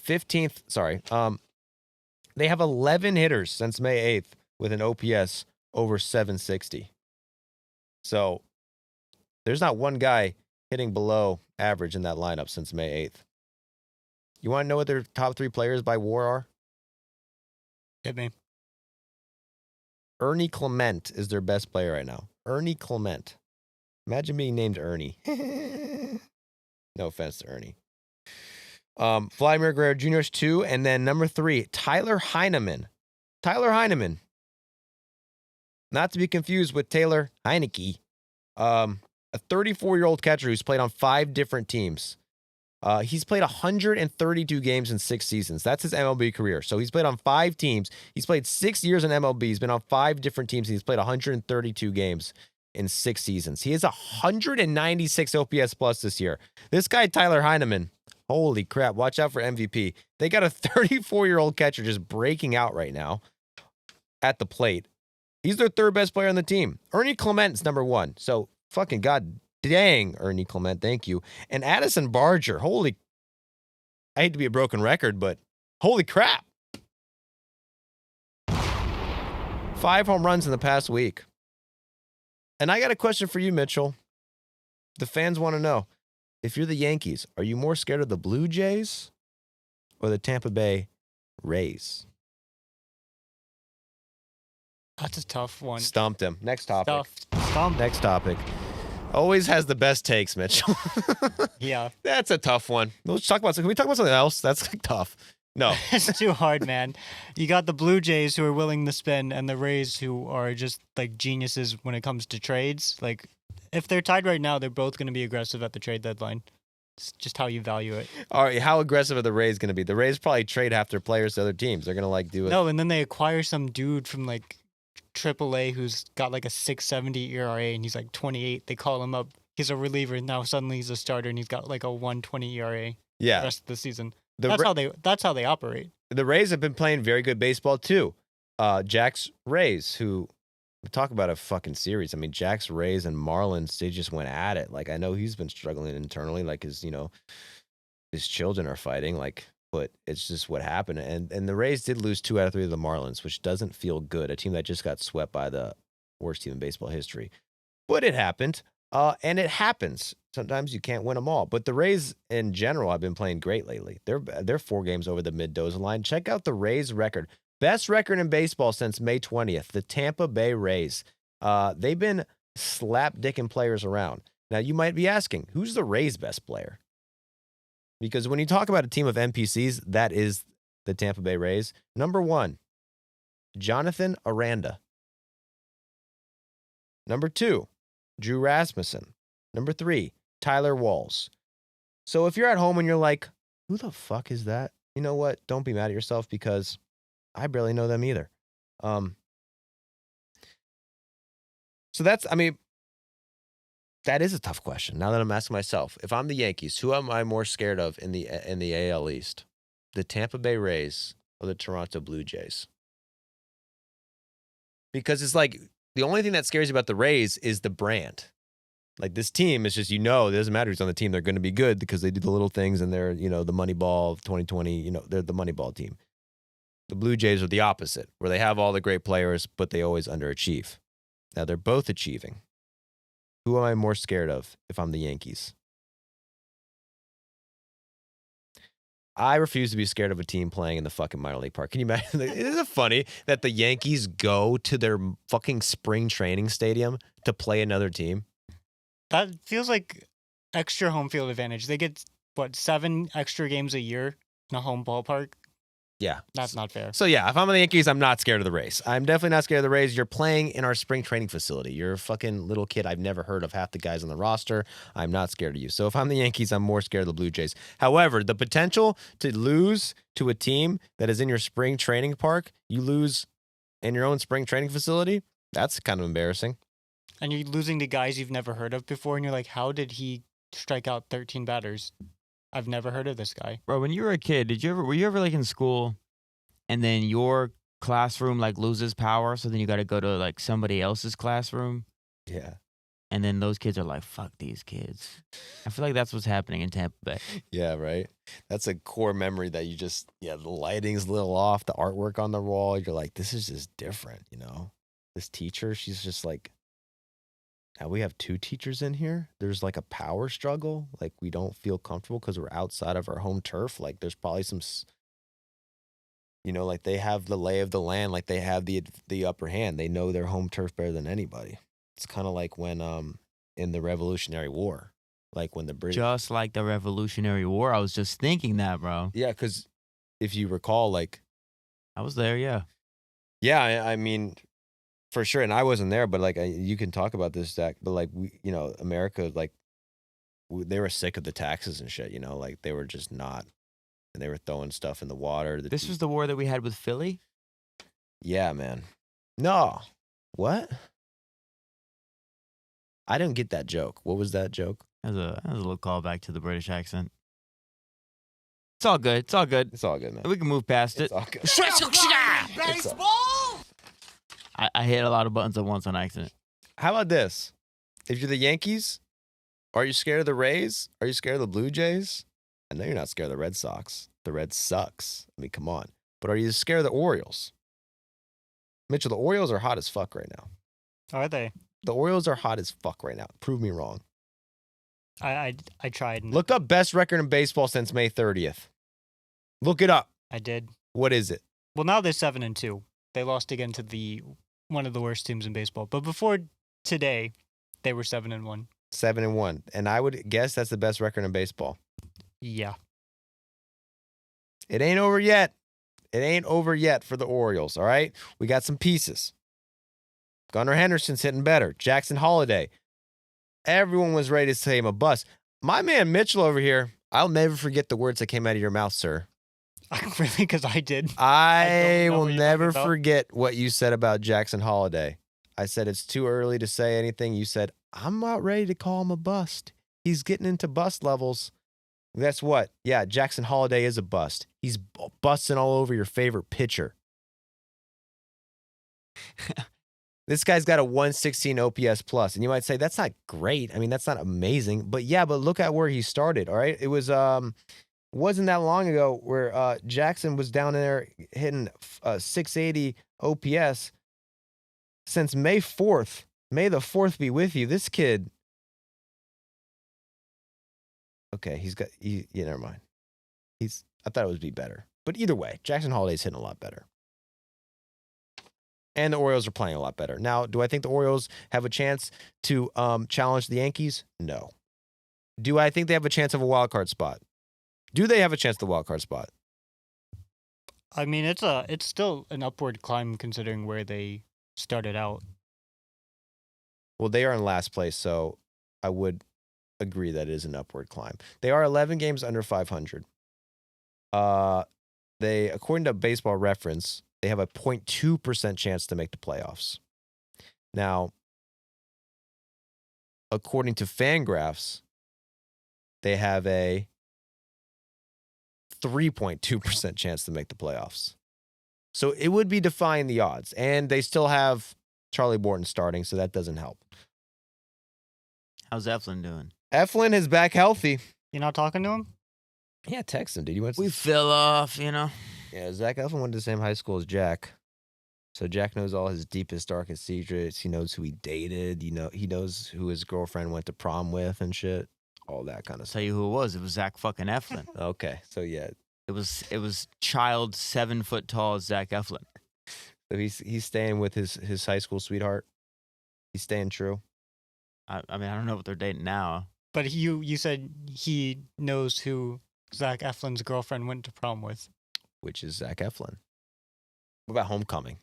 They have 11 hitters since May 8th with an OPS over 760. So there's not one guy hitting below average in that lineup since May 8th. You want to know what their top 3 players by WAR are? Hit me. Ernie Clement is their best player right now. Ernie Clement. Imagine being named Ernie. No offense to Ernie. Vladimir Guerrero Jr. is 2, and then number 3, Tyler Heineman. Tyler Heineman. Not to be confused with Taylor Heineke. A 34-year-old catcher who's played on 5 different teams. He's played 132 games in 6 seasons. That's his MLB career. So he's played on 5 teams. He's played 6 years in MLB. He's been on 5 different teams. He's played 132 games in 6 seasons. He has 196 OPS plus this year. This guy, Tyler Heineman, holy crap, watch out for MVP. They got a 34-year-old catcher just breaking out right now at the plate. He's their 3rd best player on the team. Ernie Clement's number 1. So fucking god dang, Ernie Clement, thank you. And Addison Barger, I hate to be a broken record, but holy crap. 5 home runs in the past week. And I got a question for you, Mitchell. The fans want to know, if you're the Yankees, are you more scared of the Blue Jays or the Tampa Bay Rays? That's a tough one. Stumped him. Next topic. Stumped. Next topic. Always has the best takes, Mitchell. Yeah. That's a tough one. Can we talk about something else? That's tough. No. It's too hard, man. You got the Blue Jays who are willing to spend and the Rays who are just like geniuses when it comes to trades. Like, if they're tied right now, they're both going to be aggressive at the trade deadline. It's just how you value it. All right, how aggressive are the Rays going to be? The Rays probably trade half their players to other teams. They're going to do it. No, and then they acquire some dude from AAA who's got a 6.70 ERA and he's 28. They call him up. He's a reliever. Now suddenly he's a starter and he's got a 1.20 ERA. Yeah. The rest of the season. That's how they operate. The Rays have been playing very good baseball too. Jack's Rays, who talk about a fucking series. I mean, Jack's Rays and Marlins, they just went at it. I know he's been struggling internally, his children are fighting, but it's just what happened. And the Rays did lose 2 out of 3 of the Marlins, which doesn't feel good. A team that just got swept by the worst team in baseball history. But it happened. And it happens. Sometimes you can't win them all. But the Rays in general have been playing great lately. They're 4 games over the mid-Dozen line. Check out the Rays record. Best record in baseball since May 20th. The Tampa Bay Rays. They've been slap dicking players around. Now, you might be asking, who's the Rays' best player? Because when you talk about a team of NPCs, that is the Tampa Bay Rays. Number 1, Jonathan Aranda. Number 2, Drew Rasmussen. Number 3, Tyler Walls. So if you're at home and you're like, who the fuck is that? You know what? Don't be mad at yourself because I barely know them either. So that's, I mean, that is a tough question. Now that I'm asking myself, if I'm the Yankees, who am I more scared of in the AL East? The Tampa Bay Rays or the Toronto Blue Jays? Because it's like the only thing that scares you about the Rays is the brand. Like this team is just, it doesn't matter who's on the team. They're going to be good because they do the little things and they're, the Moneyball of 2020, they're the Moneyball team. The Blue Jays are the opposite, where they have all the great players, but they always underachieve. Now they're both achieving. Who am I more scared of if I'm the Yankees? I refuse to be scared of a team playing in the fucking minor league park. Can you imagine? Isn't it funny that the Yankees go to their fucking spring training stadium to play another team? That feels like extra home field advantage. They get, 7 extra games a year in a home ballpark? Yeah. That's not fair. So, yeah, if I'm the Yankees, I'm not scared of the Rays. I'm definitely not scared of the Rays. You're playing in our spring training facility. You're a fucking little kid. I've never heard of half the guys on the roster. I'm not scared of you. So, if I'm the Yankees, I'm more scared of the Blue Jays. However, the potential to lose to a team that is in your spring training park, you lose in your own spring training facility, that's kind of embarrassing. And you're losing to guys you've never heard of before, and you're like, how did he strike out 13 batters? I've never heard of this guy. Bro, when you were a kid, were you ever like in school and then your classroom like loses power, so then you got to go to like somebody else's classroom? Yeah. And then those kids are like, fuck these kids. I feel like that's what's happening in Tampa Bay. Yeah, right? That's a core memory that you just, the lighting's a little off, the artwork on the wall. You're like, this is just different, This teacher, she's just like, now we have 2 teachers in here. There's like a power struggle. Like we don't feel comfortable because we're outside of our home turf. Like there's probably some, like they have the lay of the land. Like they have the upper hand. They know their home turf better than anybody. It's kind of like when in the Revolutionary War, like when the British. Just like the Revolutionary War. I was just thinking that, bro. Yeah, because if you recall, like. I was there, yeah. Yeah, I mean. For sure, and I wasn't there, but like you can talk about this, Zach. But like we, America, like they were sick of the taxes and shit. Like they were just not, and they were throwing stuff in the water. This was the war that we had with Philly. Yeah, man. No, what? I didn't get that joke. What was that joke? That was a little callback to the British accent. It's all good. It's all good. It's all good, man. We can move past it. It's all good. Baseball! I hit a lot of buttons at once on accident. How about this? If you're the Yankees, are you scared of the Rays? Are you scared of the Blue Jays? I know you're not scared of the Red Sox. The Reds sucks. I mean, come on. But are you scared of the Orioles? Mitchell, the Orioles are hot as fuck right now. Are they? The Orioles are hot as fuck right now. Prove me wrong. I tried. Look up best record in baseball since May 30th. Look it up. I did. What is it? Well, now they're 7-2. They lost again to one of the worst teams in baseball. But before today, they were 7-1. 7-1. And I would guess that's the best record in baseball. Yeah. It ain't over yet. It ain't over yet for the Orioles, all right? We got some pieces. Gunnar Henderson's hitting better. Jackson Holiday. Everyone was ready to say him a bust. My man Mitchell over here, I'll never forget the words that came out of your mouth, sir. Really? Because I did. I will never forget what you said about Jackson Holiday. I said it's too early to say anything. You said, I'm not ready to call him a bust. He's getting into bust levels. Guess what? Yeah, Jackson Holiday is a bust. He's busting all over your favorite pitcher. This guy's got a 116 OPS plus, and you might say that's not great. I mean, that's not amazing, but look at where he started. All right, it was wasn't that long ago where Jackson was down there hitting 680 OPS. Since May 4th, May the 4th be with you. This kid. Okay, never mind. I thought it would be better, but either way, Jackson Holiday's hitting a lot better. And the Orioles are playing a lot better. Now, do I think the Orioles have a chance to challenge the Yankees? No. Do I think they have a chance of a wild card spot? Do they have a chance of the wild card spot? I mean, it's still an upward climb considering where they started out. Well, they are in last place, so I would agree that it is an upward climb. They are 11 games under 500. They, according to Baseball Reference, they have a 0.2% chance to make the playoffs. Now, according to Fangraphs, they have a 3.2% chance to make the playoffs. So it would be defying the odds. And they still have Charlie Morton starting, so that doesn't help. How's Eflin doing? Eflin is back healthy. You're not talking to him? Yeah, text him, dude. We fell off, you know. Yeah, Zach Eflin went to the same high school as Jack. So Jack knows all his deepest, darkest secrets. He knows who he dated. He knows who his girlfriend went to prom with and shit. All that kind of stuff. Tell you who it was. It was Zach fucking Eflin. Okay, so yeah. It was child 7 foot tall Zach Eflin. So he's staying with his high school sweetheart. He's staying true. I mean, I don't know what they're dating now. But you said he knows who Zach Eflin's girlfriend went to prom with. Which is Zach Eflin. What about homecoming?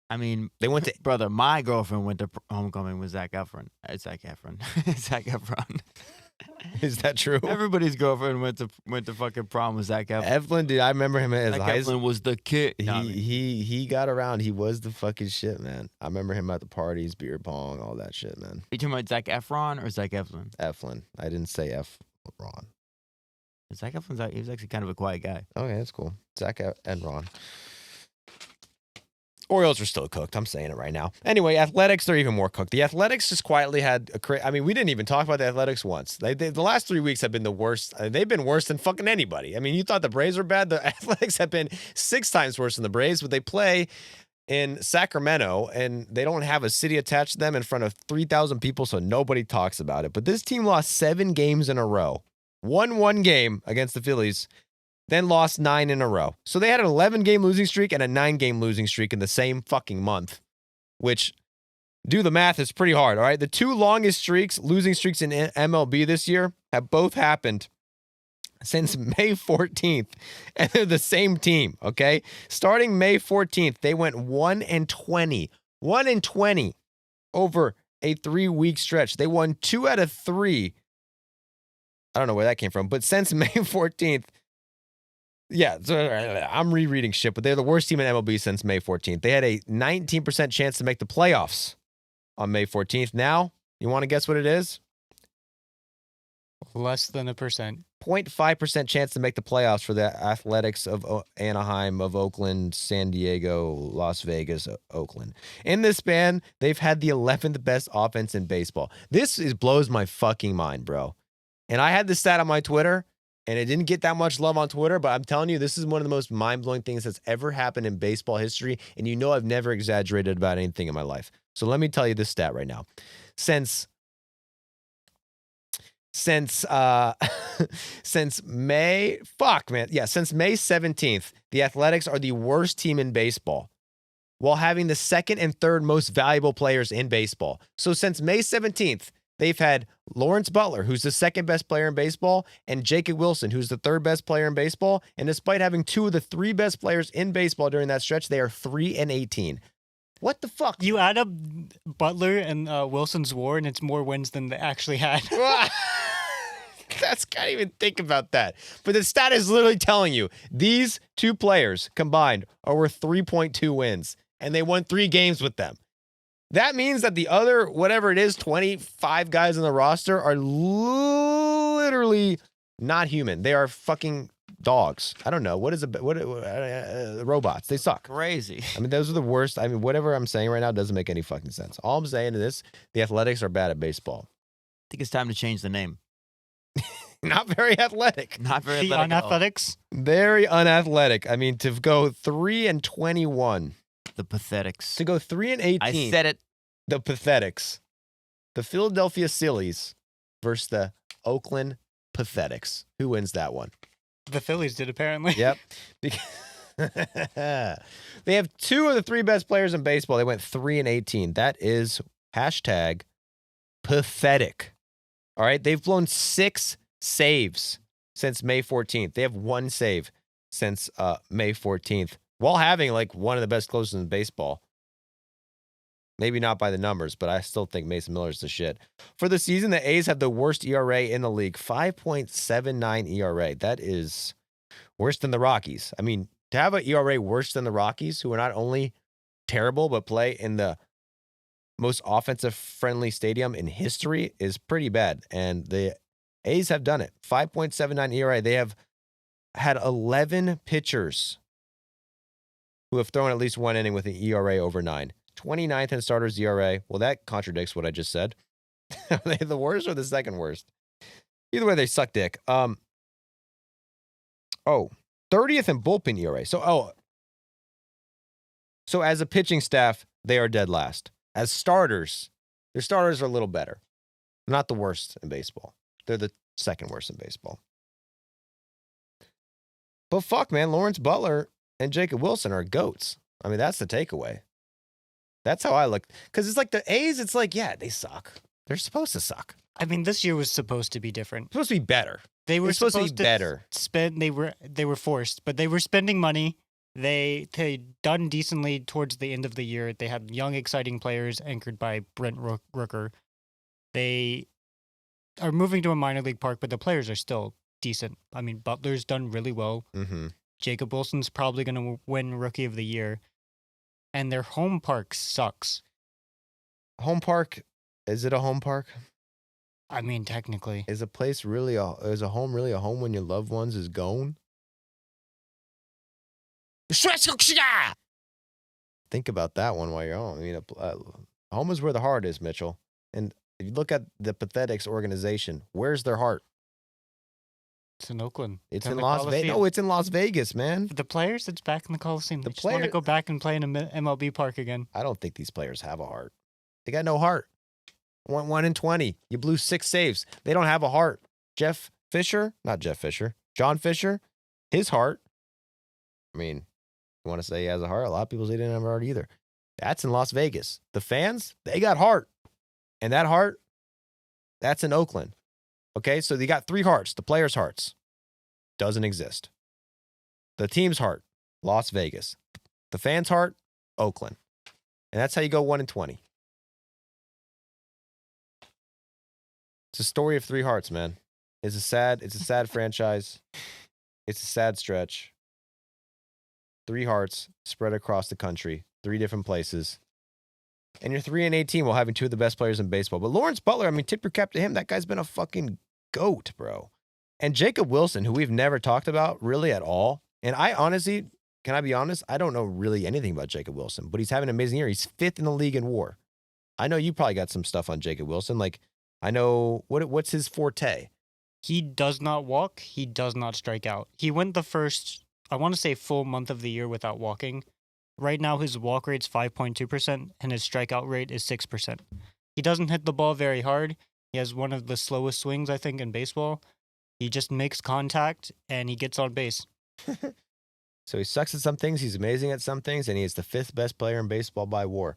I mean, they went to brother. My girlfriend went to homecoming with Zach Efron. Zach Efron. Zach Efron. Is that true? Everybody's girlfriend went to fucking prom with Zach Efron. Eflin, dude, I remember him as Zach Eflin was the kid. He got around. He was the fucking shit, man. I remember him at the parties, beer pong, all that shit, man. Are you talking about Zach Efron or Zach Eflin? Eflin. I didn't say Efron. Zach Eflin's he was actually kind of a quiet guy. Okay, that's cool. Zach and Ron. Orioles are still cooked. I'm saying it right now. Anyway, Athletics, they're even more cooked. The Athletics just quietly had I mean, we didn't even talk about the Athletics once. The last 3 weeks have been the worst. They've been worse than fucking anybody. I mean, you thought the Braves were bad. The Athletics have been 6 times worse than the Braves, but they play in Sacramento, and they don't have a city attached to them in front of 3,000 people, so nobody talks about it. But this team lost 7 games in a row. Won 1 game against the Phillies, then lost 9 in a row. So they had an 11-game losing streak and a 9-game losing streak in the same fucking month, which, do the math, is pretty hard, all right? The 2 longest losing streaks in MLB this year have both happened since May 14th, and they're the same team, okay? Starting May 14th, they went 1-20. 1-20 over a 3-week stretch. They won 2 out of 3. I don't know where that came from, but since May 14th, yeah, so I'm rereading shit, but they're the worst team in MLB since May 14th. They had a 19% chance to make the playoffs on May 14th. Now, you want to guess what it is? Less than 1%. 0.5% chance to make the playoffs for the Athletics of Anaheim, of Oakland, San Diego, Las Vegas, Oakland. In this span, they've had the 11th best offense in baseball. This blows my fucking mind, bro. And I had this stat on my Twitter, and it didn't get that much love on Twitter, but I'm telling you, this is one of the most mind-blowing things that's ever happened in baseball history, and you know I've never exaggerated about anything in my life. So let me tell you this stat right now. Since May 17th, the Athletics are the worst team in baseball, while having the 2nd and 3rd most valuable players in baseball. So since May 17th, they've had Lawrence Butler, who's the 2nd best player in baseball, and Jacob Wilson, who's the 3rd best player in baseball. And despite having 2 of the 3 best players in baseball during that stretch, they are 3-18. What the fuck? You add up Butler and Wilson's WAR, and it's more wins than they actually had. Can't even think about that. But the stat is literally telling you these 2 players combined are worth 3.2 wins, and they won 3 games with them. That means that the other, whatever it is, 25 guys on the roster are literally not human. They are fucking dogs. I don't know. Robots. They suck. Crazy. I mean, those are the worst. I mean, whatever I'm saying right now doesn't make any fucking sense. All I'm saying is the Athletics are bad at baseball. I think it's time to change the name. Not very athletic. Not very the athletic. unathletics? Very unathletic. I mean, to go 3-21. The Pathetics. To go 3-18. I said it. The Pathetics. The Philadelphia Phillies versus the Oakland Pathetics. Who wins that one? The Phillies did, apparently. Yep. They have 2 of the 3 best players in baseball. They went 3-18. That is hashtag pathetic. All right. They've blown 6 saves since May 14th. They have 1 save since May 14th while having like one of the best closers in baseball. Maybe not by the numbers, but I still think Mason Miller's the shit. For the season, the A's have the worst ERA in the league, 5.79 ERA. That is worse than the Rockies. I mean, to have an ERA worse than the Rockies, who are not only terrible, but play in the most offensive-friendly stadium in history, is pretty bad. And the A's have done it. 5.79 ERA. They have had 11 pitchers who have thrown at least 1 inning with an ERA over 9. 29th in starters ERA. Well, that contradicts what I just said. Are they the worst or the second worst? Either way, they suck dick. 30th in bullpen ERA. So as a pitching staff, they are dead last. As starters, their starters are a little better. Not the worst in baseball. They're the second worst in baseball. But fuck, man, Lawrence Butler and Jacob Wilson are goats. I mean, that's the takeaway. That's how I look. Because it's like the A's, it's like, yeah, they suck. They're supposed to suck. I mean, this year was supposed to be different. Supposed to be better. They were supposed to be better. They were forced, but they were spending money. They done decently towards the end of the year. They had young, exciting players anchored by Brent Rooker. They are moving to a minor league park, but the players are still decent. I mean, Butler's done really well. Mm-hmm. Jacob Wilson's probably going to win Rookie of the Year. And their home park sucks. Home park? Is it a home park? I mean, technically. Is a home really a home when your loved ones is gone? Think about that one while you're home. I mean, home is where the heart is, Mitchell. And if you look at the Pathetics organization, where's their heart? It's in Oakland. It's in Las Vegas. No, it's in Las Vegas, man. For the players, it's back in the Coliseum. They just want to go back and play in an MLB park again. I don't think these players have a heart. They got no heart. 1-20. You blew 6 saves. They don't have a heart. John Fisher, his heart. I mean, you want to say he has a heart? A lot of people say he didn't have a heart either. That's in Las Vegas. The fans, they got heart. And that heart, that's in Oakland. Okay, so they got 3 hearts. The players' hearts doesn't exist. The team's heart, Las Vegas. The fans' heart, Oakland. And that's how you go 1-20. It's a story of 3 hearts, man. It's a sad franchise. It's a sad stretch. 3 hearts spread across the country, 3 different places. And you're 3-18 while having 2 of the best players in baseball. But Lawrence Butler, I mean, tip your cap to him. That guy's been a fucking goat, bro. And Jacob Wilson, who we've never talked about really at all. And I honestly, can I be honest? I don't know really anything about Jacob Wilson, but he's having an amazing year. He's 5th in the league in WAR. I know you probably got some stuff on Jacob Wilson. Like, I know, what's his forte? He does not walk. He does not strike out. He went the first, I want to say, full month of the year without walking. Right now, his walk rate's 5.2%, and his strikeout rate is 6%. He doesn't hit the ball very hard. He has one of the slowest swings, I think, in baseball. He just makes contact, and he gets on base. So he sucks at some things, he's amazing at some things, and he is the 5th best player in baseball by WAR.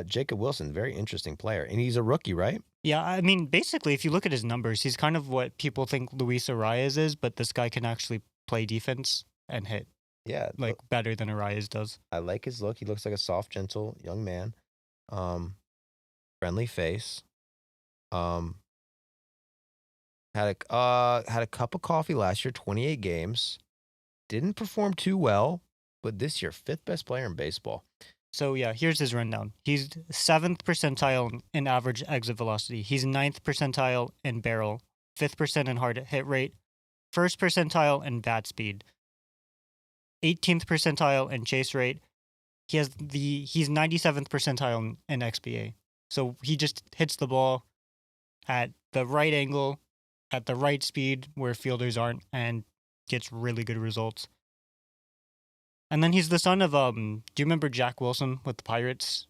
Jacob Wilson, very interesting player. And he's a rookie, right? Yeah, I mean, basically, if you look at his numbers, he's kind of what people think Luis Arias is, but this guy can actually play defense and hit. Yeah. Like, better than Arias does. I like his look. He looks like a soft, gentle young man. Friendly face. Had a cup of coffee last year, 28 games. Didn't perform too well, but this year, 5th best player in baseball. So, yeah, here's his rundown. He's 7th percentile in average exit velocity. He's 9th percentile in barrel, 5th percent in hard hit rate, 1st percentile in bat speed, 18th percentile in chase rate. He's 97th percentile in XBA. So he just hits the ball at the right angle, at the right speed where fielders aren't, and gets really good results. And then he's the son of, do you remember Jack Wilson with the Pirates?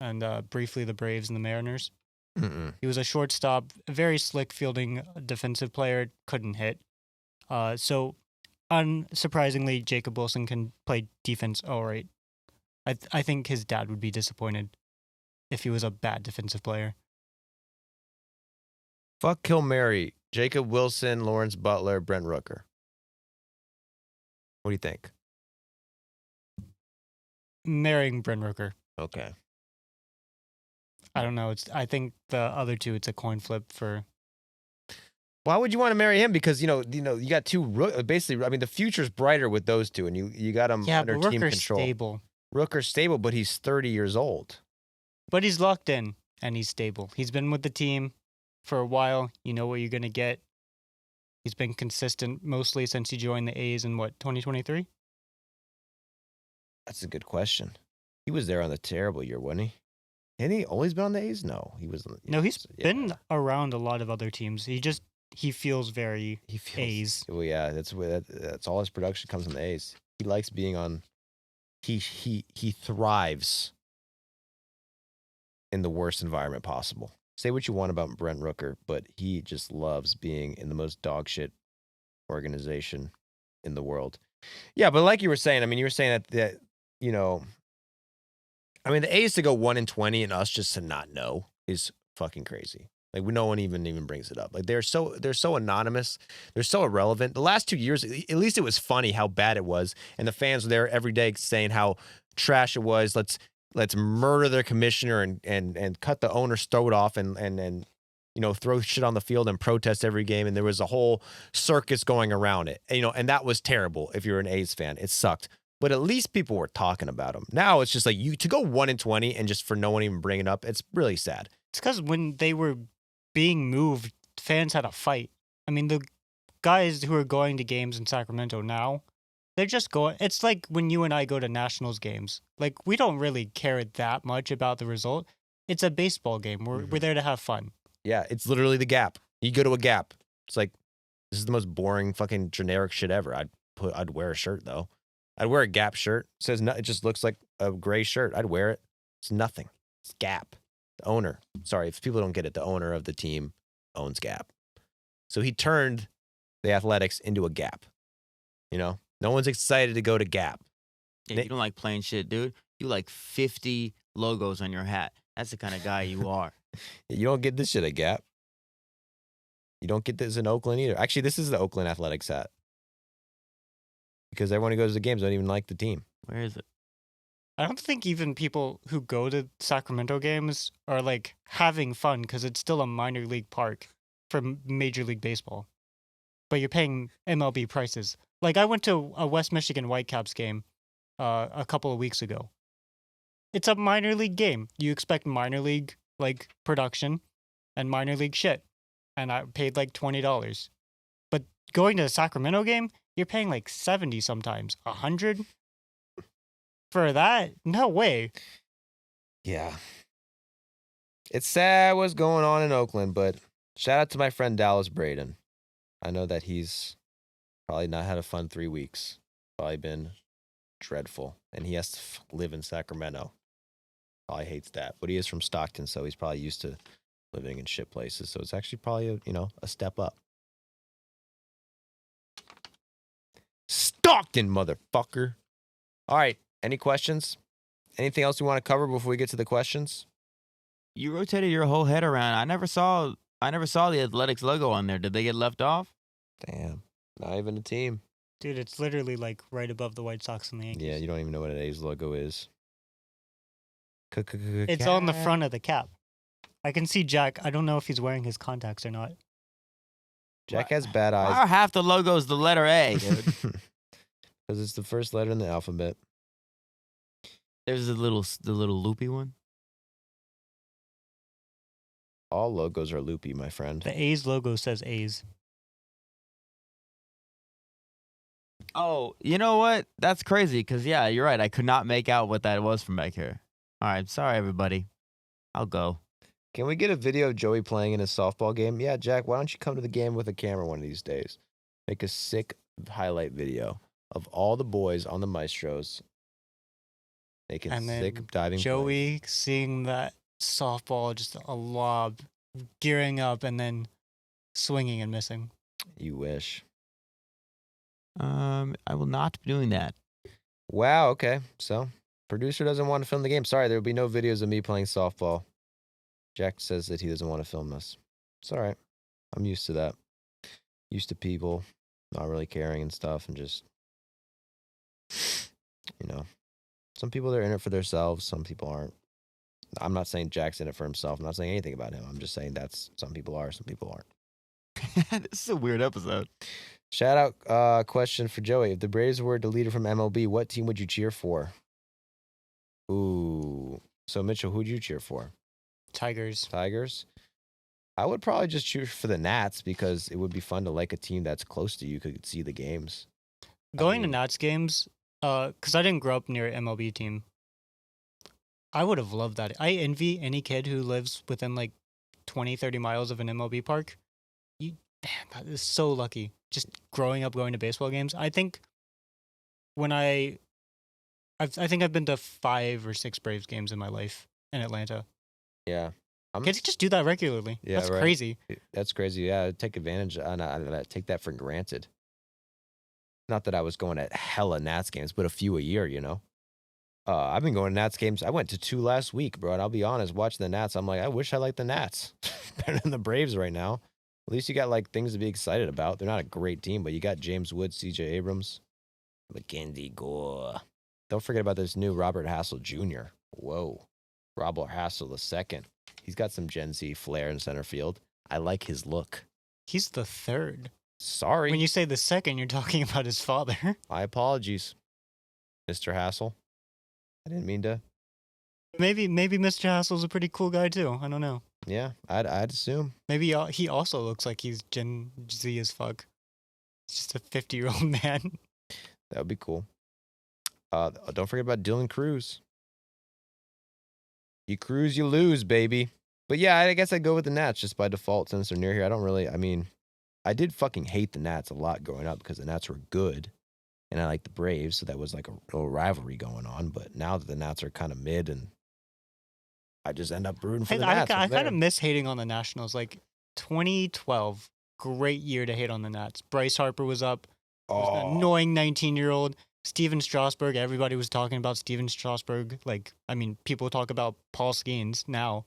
And briefly the Braves and the Mariners? Mm-mm. He was a shortstop, a very slick fielding defensive player, couldn't hit. So unsurprisingly, Jacob Wilson can play defense all right. I think his dad would be disappointed if he was a bad defensive player. Fuck, kill, marry. Jacob Wilson, Lawrence Butler, Brent Rooker. What do you think? Marrying Brent Rooker. Okay. I don't know. I think the other two, it's a coin flip for. Why would you want to marry him? Because you got two. Basically, I mean, the future's brighter with those two, and you got them under but team Rooker's control. Stable. Rooker's stable, but he's 30 years old. But he's locked in and he's stable. He's been with the team for a while. You know what you're gonna get. He's been consistent mostly since he joined the A's in 2023. That's a good question. He was there on the terrible year, wasn't he? Hadn't he always been on the A's? No, he was. No, he's been around a lot of other teams. He feels very A's. Well, yeah, that's all his production comes from the A's. He likes being on. He thrives in the worst environment possible. Say what you want about Brent Rooker, but he just loves being in the most dog shit organization in the world. Yeah, but like you were saying, I mean, you were saying that I mean, the A's to go 1-20 and us just to not know is fucking crazy. Like, no one even brings it up. Like, they're so anonymous. They're so irrelevant. The last 2 years, at least it was funny how bad it was, and the fans were there every day saying how trash it was. Let's murder their commissioner and cut the owner's throat off and throw shit on the field and protest every game. And there was a whole circus going around it. And that was terrible if you're an A's fan. It sucked. But at least people were talking about them. Now it's just like to go 1-20 and just for no one even bringing it up, it's really sad. It's because when they were being moved, fans had a fight. I mean, the guys who are going to games in Sacramento now, they're just going. It's like when you and I go to Nationals games. Like, we don't really care that much about the result. It's a baseball game. We're there to have fun. Yeah, it's literally the Gap. You go to a Gap. It's like, this is the most boring fucking generic shit ever. I'd wear a shirt though. I'd wear a Gap shirt. It just looks like a gray shirt. I'd wear it. It's nothing. It's Gap. The owner. Sorry, if people don't get it, the owner of the team owns Gap. So he turned the Athletics into a Gap. No one's excited to go to Gap. Yeah, you don't like plain shit, dude. You like 50 logos on your hat. That's the kind of guy you are. You don't get this shit at Gap. You don't get this in Oakland either. Actually, this is the Oakland Athletics hat. Because everyone who goes to the games don't even like the team. Where is it? I don't think even people who go to Sacramento games are like having fun because it's still a minor league park for Major League Baseball. But you're paying MLB prices. Like, I went to a West Michigan Whitecaps game a couple of weeks ago. It's a minor league game. You expect minor league like production and minor league shit. And I paid like $20. But going to a Sacramento game, you're paying like 70 sometimes, 100 for that? No way. Yeah. It's sad what's going on in Oakland, but shout out to my friend Dallas Braden. I know that he's probably not had a fun 3 weeks. Probably been dreadful. And he has to live in Sacramento. Probably hates that. But he is from Stockton, so he's probably used to living in shit places. So it's actually probably a step up. Stockton, motherfucker. All right. Any questions? Anything else you want to cover before we get to the questions? You rotated your whole head around. I never saw the Athletics logo on there. Did they get left off? Damn. Not even a team. Dude, it's literally like right above the White Sox and the Yankees. Yeah, you don't even know what an A's logo is. It's on the front of the cap. I can see Jack. I don't know if he's wearing his contacts or not. Jack has bad eyes. Why are half the logos the letter A, dude? Because it's the first letter in the alphabet. There's the little loopy one. All logos are loopy, my friend. The A's logo says A's. Oh, you know what? That's crazy because, yeah, you're right. I could not make out what that was from back here. All right. Sorry, everybody. I'll go. Can we get a video of Joey playing in a softball game? Yeah, Jack, why don't you come to the game with a camera one of these days? Make a sick highlight video of all the boys on the Maestros making sick diving Joey seeing that softball, just a lob, gearing up, and then swinging and missing. You wish. I will not be doing that. Wow, okay. So, producer doesn't want to film the game. Sorry, there will be no videos of me playing softball. Jack says that he doesn't want to film this. It's all right. I'm used to that. Used to people not really caring and stuff, and just, some people, they're in it for themselves. Some people aren't. I'm not saying Jack's in it for himself. I'm not saying anything about him. I'm just saying some people are, some people aren't. This is a weird episode. Shout out question for Joey. If the Braves were deleted from MLB, what team would you cheer for? Ooh. So, Mitchell, who'd you cheer for? Tigers. I would probably just cheer for the Nats because it would be fun to like a team that's close to you, could see the games. Going to Nats games, because I didn't grow up near an MLB team. I would have loved that. I envy any kid who lives within like 20, 30 miles of an MLB park. That is so lucky. Just growing up going to baseball games. I think when I think I've been to 5 or 6 Braves games in my life in Atlanta. Yeah. Kids just do that regularly. Yeah, that's right. crazy. That's crazy. Yeah, take advantage. I take that for granted. Not that I was going at hella Nats games, but a few a year, I've been going to Nats games. I went to 2 last week, bro. And I'll be honest, watching the Nats, I'm like, I wish I liked the Nats better than the Braves right now. At least you got like things to be excited about. They're not a great team, but you got James Woods, CJ Abrams, Mackenzie Gore. Don't forget about this new Robert Hassel Jr. Whoa. Robert Hassel II. He's got some Gen Z flair in center field. I like his look. He's the third. Sorry. When you say the second, you're talking about his father. My apologies, Mr. Hassel. I didn't mean to. Maybe Mr. Hassel's a pretty cool guy too. I don't know. Yeah, I'd assume. Maybe he also looks like he's Gen Z as fuck. He's just a 50-year-old man. That would be cool. Don't forget about Dylan Cruz. You cruise, you lose, baby. But yeah, I guess I'd go with the Nats just by default since they're near here. I did fucking hate the Nats a lot growing up because the Nats were good. And I like the Braves, so that was like a little rivalry going on. But now that the Nats are kind of mid, and I just end up rooting for the Nats. I kind of miss hating on the Nationals. Like 2012, great year to hate on the Nats. Bryce Harper was up. Was an annoying 19-year-old. Steven Strasburg. Everybody was talking about Steven Strasburg. People talk about Paul Skeens now.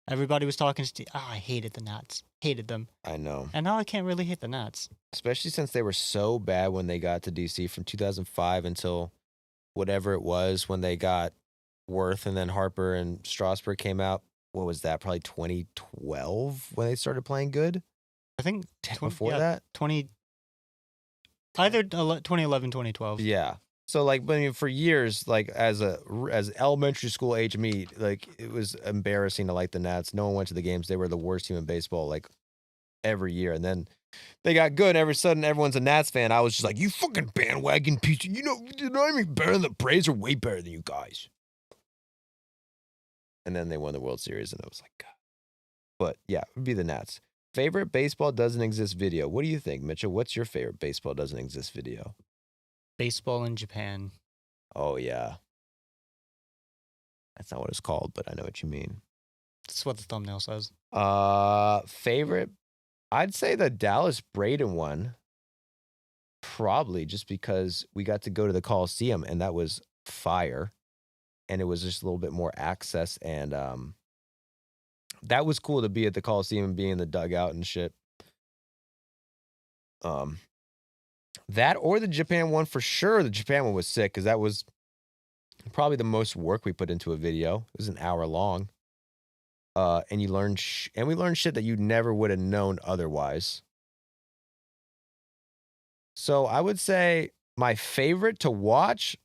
Everybody was talking. I hated the Nats. Hated them. I know. And now I can't really hate the Nats. Especially since they were so bad when they got to DC from 2005 until whatever it was when they got Worth and then Harper and Strasburg came out. What was that? Probably 2012 when they started playing good? I think before that? Either 2011, 2012. Yeah. So for years, as elementary school age me, it was embarrassing to like the Nats. No one went to the games. They were the worst team in baseball every year. And then they got good. And every sudden, everyone's a Nats fan. I was just like, you fucking bandwagon piece. You know what I mean? Better than the Braves are way better than you guys. And then they won the World Series, and I was like, God. But yeah, it would be the Nats. Favorite baseball doesn't exist video. What do you think, Mitchell? What's your favorite baseball doesn't exist video? Baseball in Japan. Oh, yeah. That's not what it's called, but I know what you mean. That's what the thumbnail says. Favorite? I'd say the Dallas Braden one. Probably just because we got to go to the Coliseum, and that was fire. And it was just a little bit more access, and that was cool to be at the Coliseum and be in the dugout and shit. That or the Japan one for sure. The Japan one was sick because that was probably the most work we put into a video. It was an hour long. And you learn and we learned shit that you never would have known otherwise. So I would say my favorite to watch,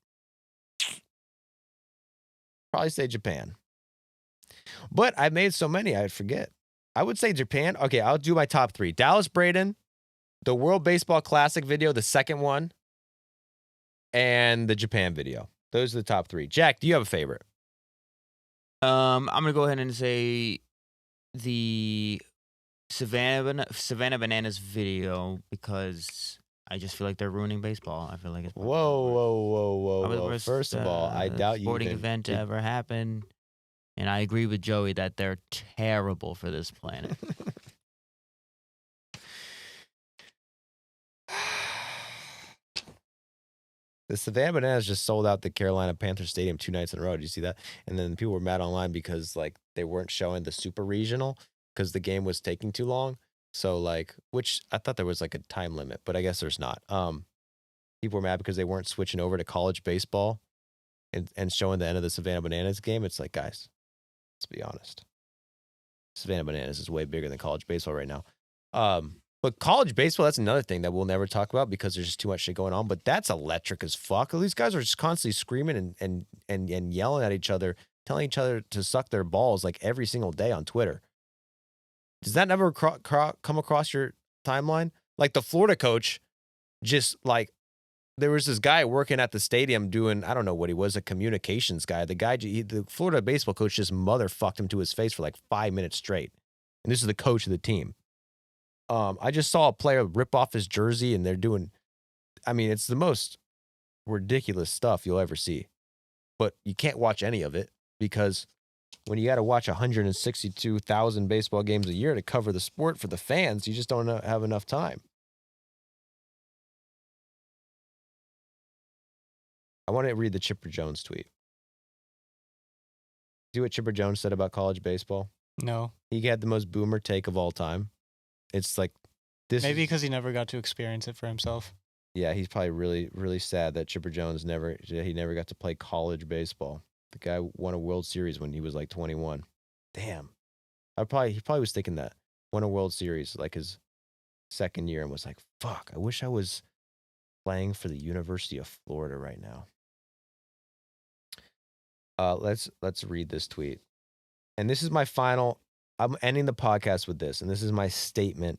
probably say Japan. But I made so many, I'd forget. I would say Japan. Okay, I'll do my top 3. Dallas Braden, the World Baseball Classic video, the second one, and the Japan video. Those are the top 3. Jack, do you have a favorite? I'm going to go ahead and say the Savannah Bananas video because I just feel like they're ruining baseball. I feel like it's whoa. First of all, I doubt you sporting event to ever happen. And I agree with Joey that they're terrible for this planet. The Savannah Bananas just sold out the Carolina Panthers Stadium 2 nights in a row. Did you see that? And then people were mad online because like they weren't showing the Super Regional because the game was taking too long. So like, which I thought there was like a time limit, but I guess there's not. People were mad because they weren't switching over to college baseball and showing the end of the Savannah Bananas game. It's like, guys, let's be honest. Savannah Bananas is way bigger than college baseball right now. But college baseball, that's another thing that we'll never talk about because there's just too much shit going on. But that's electric as fuck. These guys are just constantly screaming and yelling at each other, telling each other to suck their balls like every single day on Twitter. Does that never come across your timeline? Like the Florida coach, just like there was this guy working at the stadium doing, I don't know what he was, a communications guy. The Florida baseball coach just motherfucked him to his face for like 5 minutes straight. And this is the coach of the team. I just saw a player rip off his jersey and they're doing, I mean, it's the most ridiculous stuff you'll ever see. But you can't watch any of it because when you got to watch 162,000 baseball games a year to cover the sport for the fans, you just don't have enough time. I want to read the Chipper Jones tweet. See what Chipper Jones said about college baseball? No. He had the most boomer take of all time. It's like this. Maybe because he never got to experience it for himself. Yeah, he's probably really, really sad that Chipper Jones never got to play college baseball. The guy won a World Series when he was like 21. Damn. He probably was thinking that. Won a World Series like his second year and was like, fuck, I wish I was playing for the University of Florida right now. Let's read this tweet. And this is my final, I'm ending the podcast with this, and this is my statement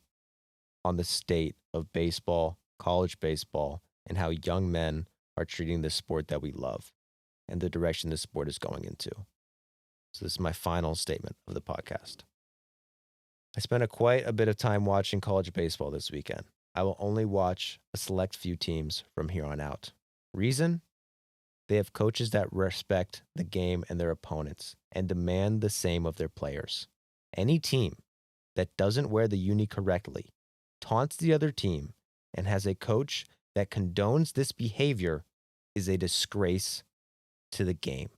on the state of baseball, college baseball, and how young men are treating this sport that we love and the direction this sport is going into. So this is my final statement of the podcast. I spent quite a bit of time watching college baseball this weekend. I will only watch a select few teams from here on out. Reason? They have coaches that respect the game and their opponents and demand the same of their players. Any team that doesn't wear the uni correctly, taunts the other team, and has a coach that condones this behavior is a disgrace to the game.